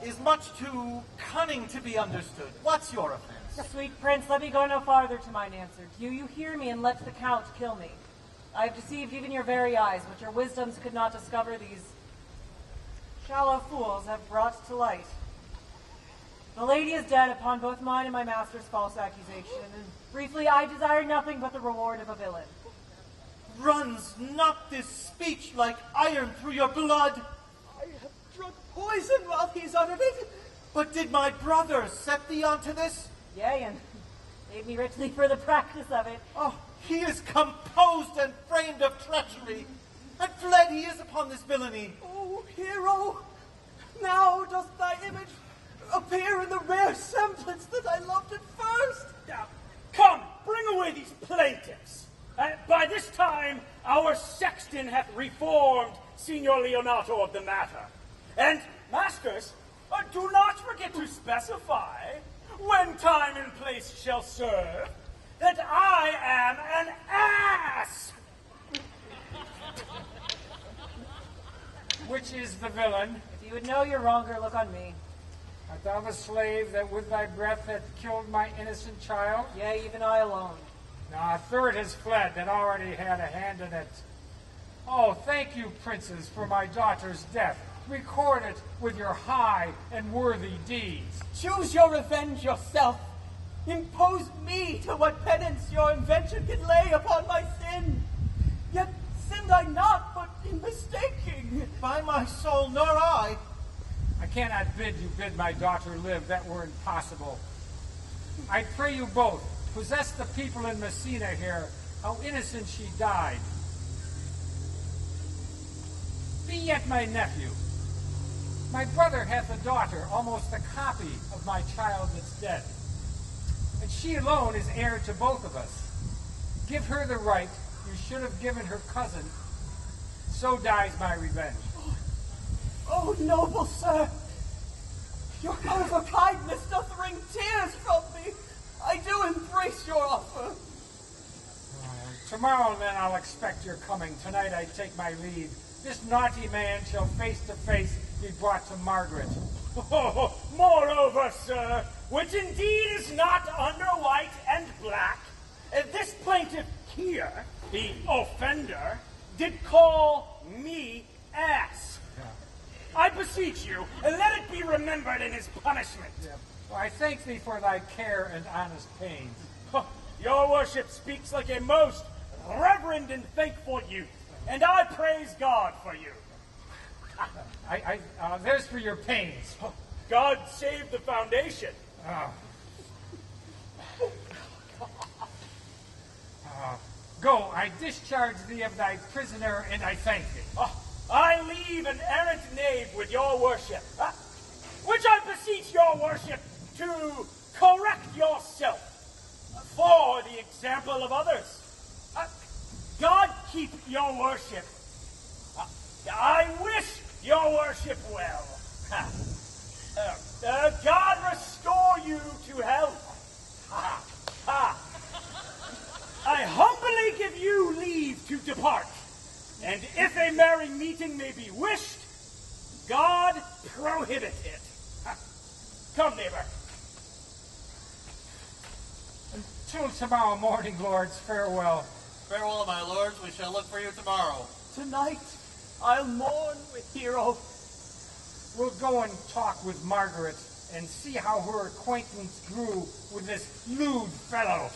is much too cunning to be understood. What's your offense? Sweet prince, let me go no farther to mine answer. Do you hear me, and let the count kill me? I have deceived even your very eyes, but your wisdoms could not discover these shallow fools have brought to light. The lady is dead upon both mine and my master's false accusation, and briefly I desire nothing but the reward of a villain. Runs not this speech like iron through your blood? I have drunk poison while he's uttered it. But did my brother set thee onto this? Yea, and gave me richly for the practice of it. Oh, he is composed and framed of treachery, and fled he is upon this villainy. Oh, hero, now does thy image appear in the rare semblance that I loved at first. Now, come, bring away these plaintiffs. By this time, our sexton hath reformed Signor Leonato of the matter. And, masters, do not forget to specify, when time and place shall serve, that I am an ass! Which is the villain? If you would know your wronger, look on me. Art thou the slave that with thy breath hath killed my innocent child? Yea, even I alone. Now a third has fled that already had a hand in it. Oh, thank you, princes, for my daughter's death. Record it with your high and worthy deeds. Choose your revenge yourself. Impose me to what penance your invention can lay upon my sin. Yet sinned I not, but in mistaking. By my soul, nor I. I cannot bid you bid my daughter live. That were impossible. I pray you both, possess the people in Messina here, how innocent she died. Be yet my nephew. My brother hath a daughter, almost a copy of my child that's dead. And she alone is heir to both of us. Give her the right you should have given her cousin. So dies my revenge. Oh, noble sir, your over-kindness doth wring tears from me. I do embrace your offer. Tomorrow, then, I'll expect your coming. Tonight I take my leave. This naughty man shall face to face be brought to Margaret. Oh, moreover, sir, which indeed is not under white and black, this plaintiff here, the offender, did call me ass. Yeah. I beseech you, let it be remembered in his punishment. Yeah. Well, I thank thee for thy care and honest pains. Your worship speaks like a most reverend and thankful youth, and I praise God for you. There's for your pains. God save the foundation. Go, I discharge thee of thy prisoner, and I thank thee. I leave an errant knave with your worship, which I beseech your worship to correct yourself for the example of others. God keep your worship. I wish your worship well. God restore you to health. I humbly give you leave to depart. And if a merry meeting may be wished, God prohibit it. Come, neighbor. Till tomorrow morning, lords, farewell. Farewell, my lords. We shall look for you tomorrow. Tonight, I'll mourn with Hero. We'll go and talk with Margaret and see how her acquaintance grew with this lewd fellow.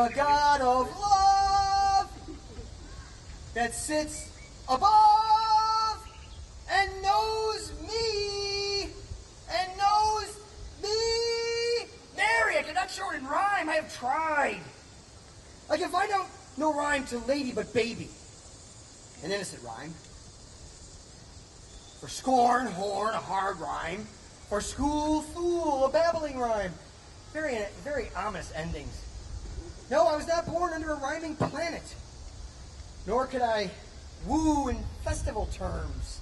the God of love that sits above and knows me and knows me. Mary, I cannot show it in rhyme. I have tried. I can find out no rhyme to lady but baby. An innocent rhyme. For scorn, horn, a hard rhyme. For school, fool, a babbling rhyme. Very ominous endings. No, I was not born under a rhyming planet. Nor could I woo in festival terms.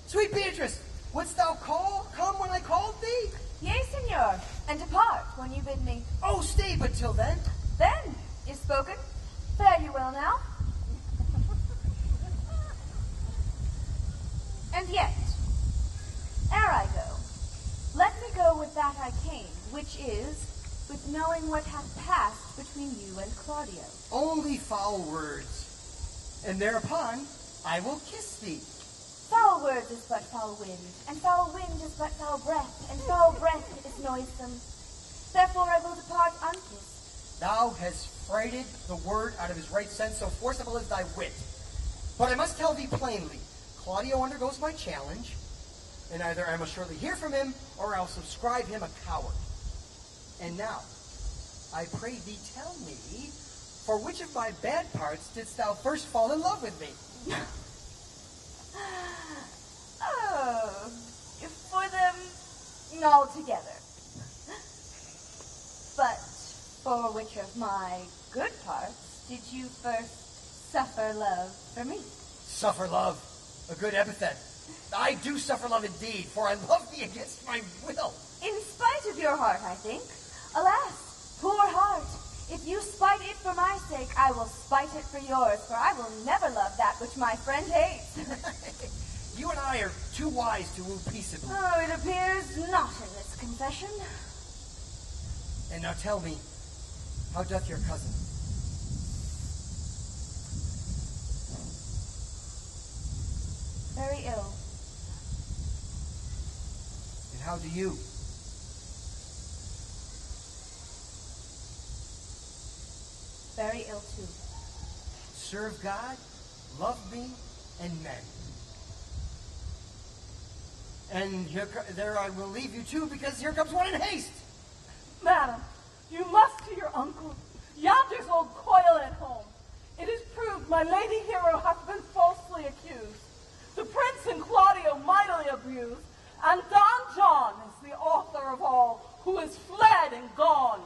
Sweet Beatrice, wouldst thou come when I called thee? Yea, senor, and depart when you bid me. Oh, stay but till then. Then is spoken. Fare you well now. And yet, ere I go, let me go with that I came, which is with knowing what hath passed between you and Claudio. Only foul words, and thereupon I will kiss thee. Foul words is but foul wind, and foul wind is but foul breath, and foul breath is noisome. Therefore I will depart unkissed. Thou hast frighted the word out of his right sense, so forcible is thy wit. But I must tell thee plainly, Claudio undergoes my challenge, and either I must surely hear from him, or I'll subscribe him a coward. And now, I pray thee tell me, for which of my bad parts didst thou first fall in love with me? Oh, for them altogether. But for which of my good parts did you first suffer love for me? Suffer love, a good epithet. I do suffer love indeed, for I love thee against my will. In spite of your heart, I think. Alas, poor heart, if you spite it for my sake, I will spite it for yours, for I will never love that which my friend hates. You and I are too wise to woo peaceably. Oh, it appears not in this confession. And now tell me, how doth your cousin? Very ill. And how do you? Very ill too. Serve God, love me, and men. And there I will leave you too, because here comes one in haste. Madam, you must to your uncle. Yonder's old coil at home. It is proved my lady hero hath been falsely accused. The prince and Claudio mightily abused, and Don John is the author of all, who is fled and gone.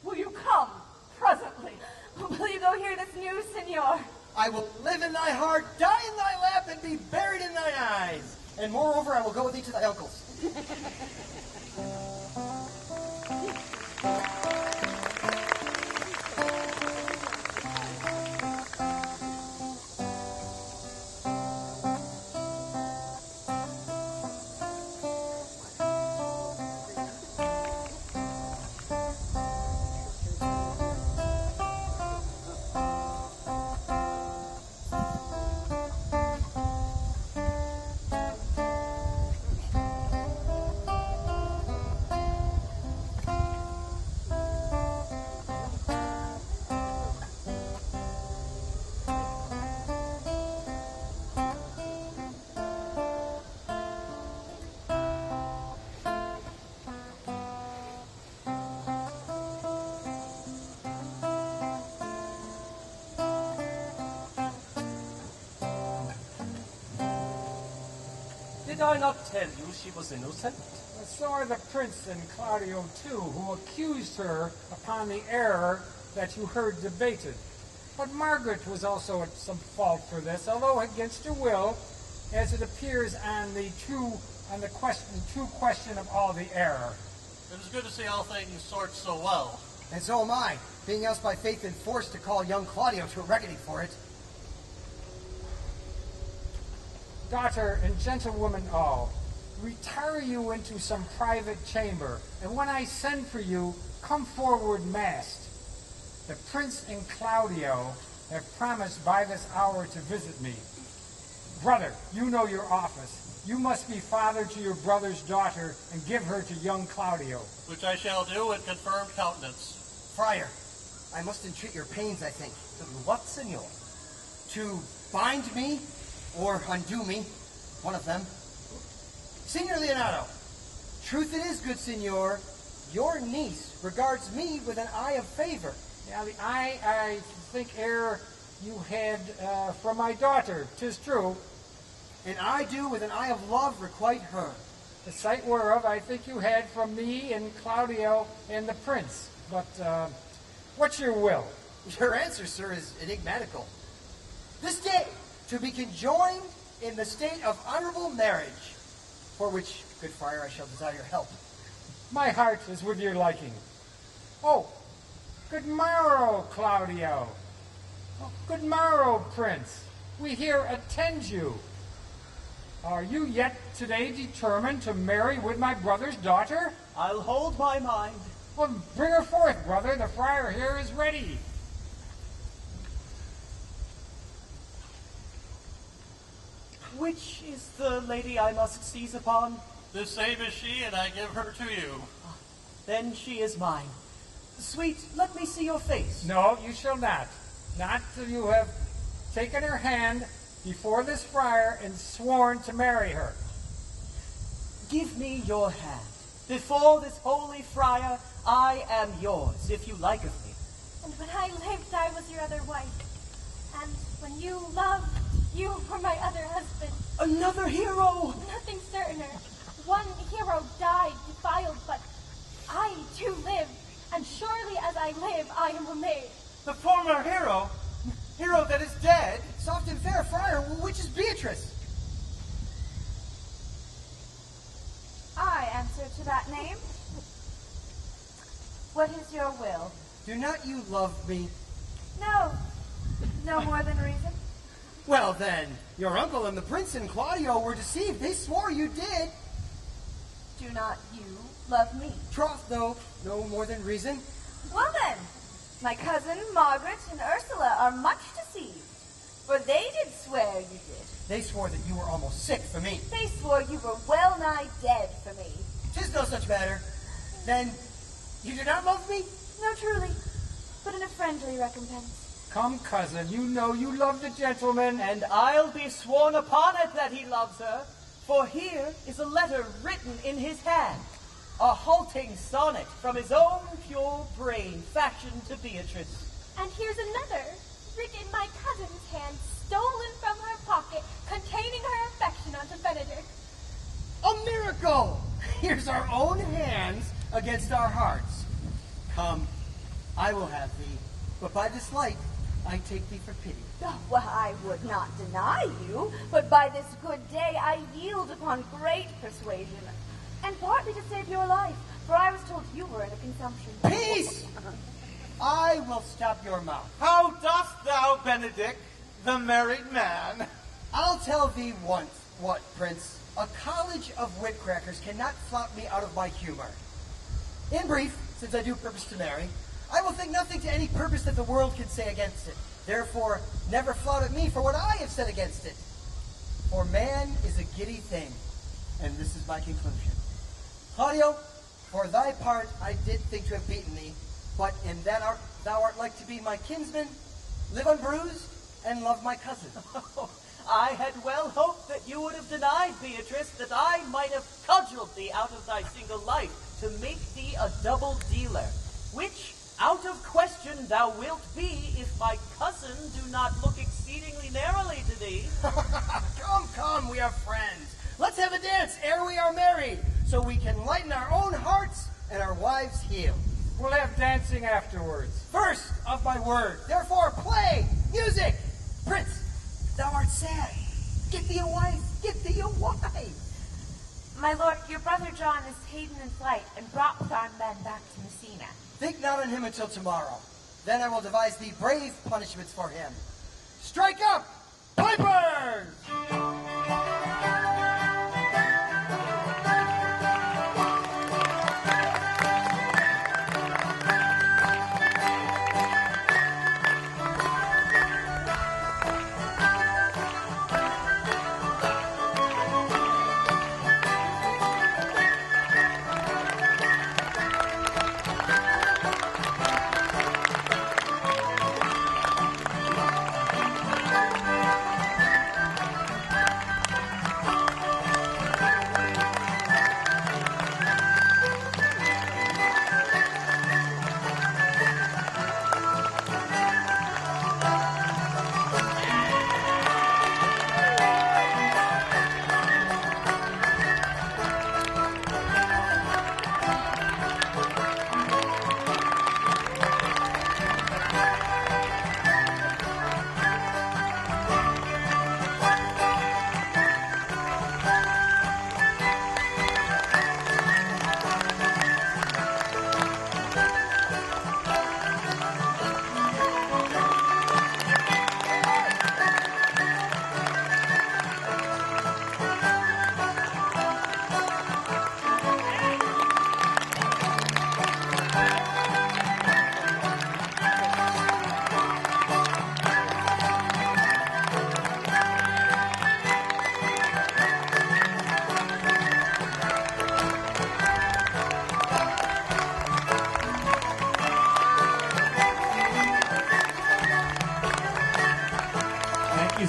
Will you come presently? Will you go hear this news, senor? I will live in thy heart, die in thy lap, and be buried in thine eyes. And moreover, I will go with thee to thy uncle's. Did I not tell you she was innocent? So are the prince and Claudio too, who accused her upon the error that you heard debated. But Margaret was also at some fault for this, although against her will, as it appears on the true question of all the error. It is good to see all things sort so well. And so am I, being else by faith and forced to call young Claudio to a reckoning for it. Daughter and gentlewoman all, retire you into some private chamber, and when I send for you, come forward masked. The prince and Claudio have promised by this hour to visit me. Brother, you know your office. You must be father to your brother's daughter and give her to young Claudio. Which I shall do with confirmed countenance. Friar, I must entreat your pains, I think. What, senor? To bind me or undo me, one of them. Signor Leonardo, truth it is, good signor, your niece regards me with an eye of favor. Now, the eye, I think, ere you had from my daughter, 'tis true. And I do with an eye of love requite her. The sight whereof I think you had from me and Claudio and the prince. But what's your will? Your answer, sir, is enigmatical. This day, to be conjoined in the state of honorable marriage, for which, good friar, I shall desire your help. My heart is with your liking. Oh, good morrow, Claudio. Oh, good morrow, prince. We here attend you. Are you yet today determined to marry with my brother's daughter? I'll hold my mind. Well, bring her forth, brother. The friar here is ready. Which is the lady I must seize upon? The same as she, and I give her to you. Then she is mine. Sweet, let me see your face. No, you shall not. Not till you have taken her hand before this friar and sworn to marry her. Give me your hand. Before this holy friar, I am yours, if you like of me. And when I lived, I was your other wife. And when you loved, you were my other husband. Another hero! Nothing certainer. One hero died defiled, but I too live, and surely as I live, I am a maid. The former hero? Hero that is dead? Soft and fair friar, which is Beatrice? I answer to that name. What is your will? Do not you love me? No. No more than reason. Well then, your uncle and the prince and Claudio were deceived. They swore you did. Do not you love me? Troth, though, no more than reason. Well then, my cousin Margaret and Ursula are much deceived, for they did swear you did. They swore that you were almost sick for me. They swore you were well nigh dead for me. 'Tis no such matter. Then, you do not love me? No, truly, but in a friendly recompense. Come, cousin, you know you love the gentleman. And I'll be sworn upon it that he loves her, for here is a letter written in his hand, a halting sonnet from his own pure brain, fashioned to Beatrice. And here's another, written in my cousin's hand, stolen from her pocket, containing her affection unto Benedict. A miracle! Here's our own hands against our hearts. Come, I will have thee, but by this light I take thee for pity. Oh, well, I would not deny you, but by this good day I yield upon great persuasion, and partly to save your life, for I was told you were in a consumption. Peace! I will stop your mouth. How dost thou, Benedict, the married man? I'll tell thee once what, Prince. A college of witcrackers cannot flout me out of my humor. In brief, since I do purpose to marry, I will think nothing to any purpose that the world can say against it. Therefore, never flout at me for what I have said against it. For man is a giddy thing, and this is my conclusion. Claudio, for thy part I did think to have beaten thee, but in that thou art like to be my kinsman, live unbruised, and love my cousin. I had well hoped that you would have denied, Beatrice, that I might have cudgeled thee out of thy single life to make thee a double dealer, which, out of question, thou wilt be if my cousin do not look exceedingly narrowly to thee. Come, we are friends. Let's have a dance ere we are married, so we can lighten our own hearts and our wives heal. We'll have dancing afterwards. First of my word, therefore play, music. Prince, thou art sad. Get thee a wife, get thee a wife. My lord, your brother John is taken in flight and brought with armed men back to Messina. Think not on him until tomorrow. Then I will devise thee brave punishments for him. Strike up, pipers!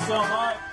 so much.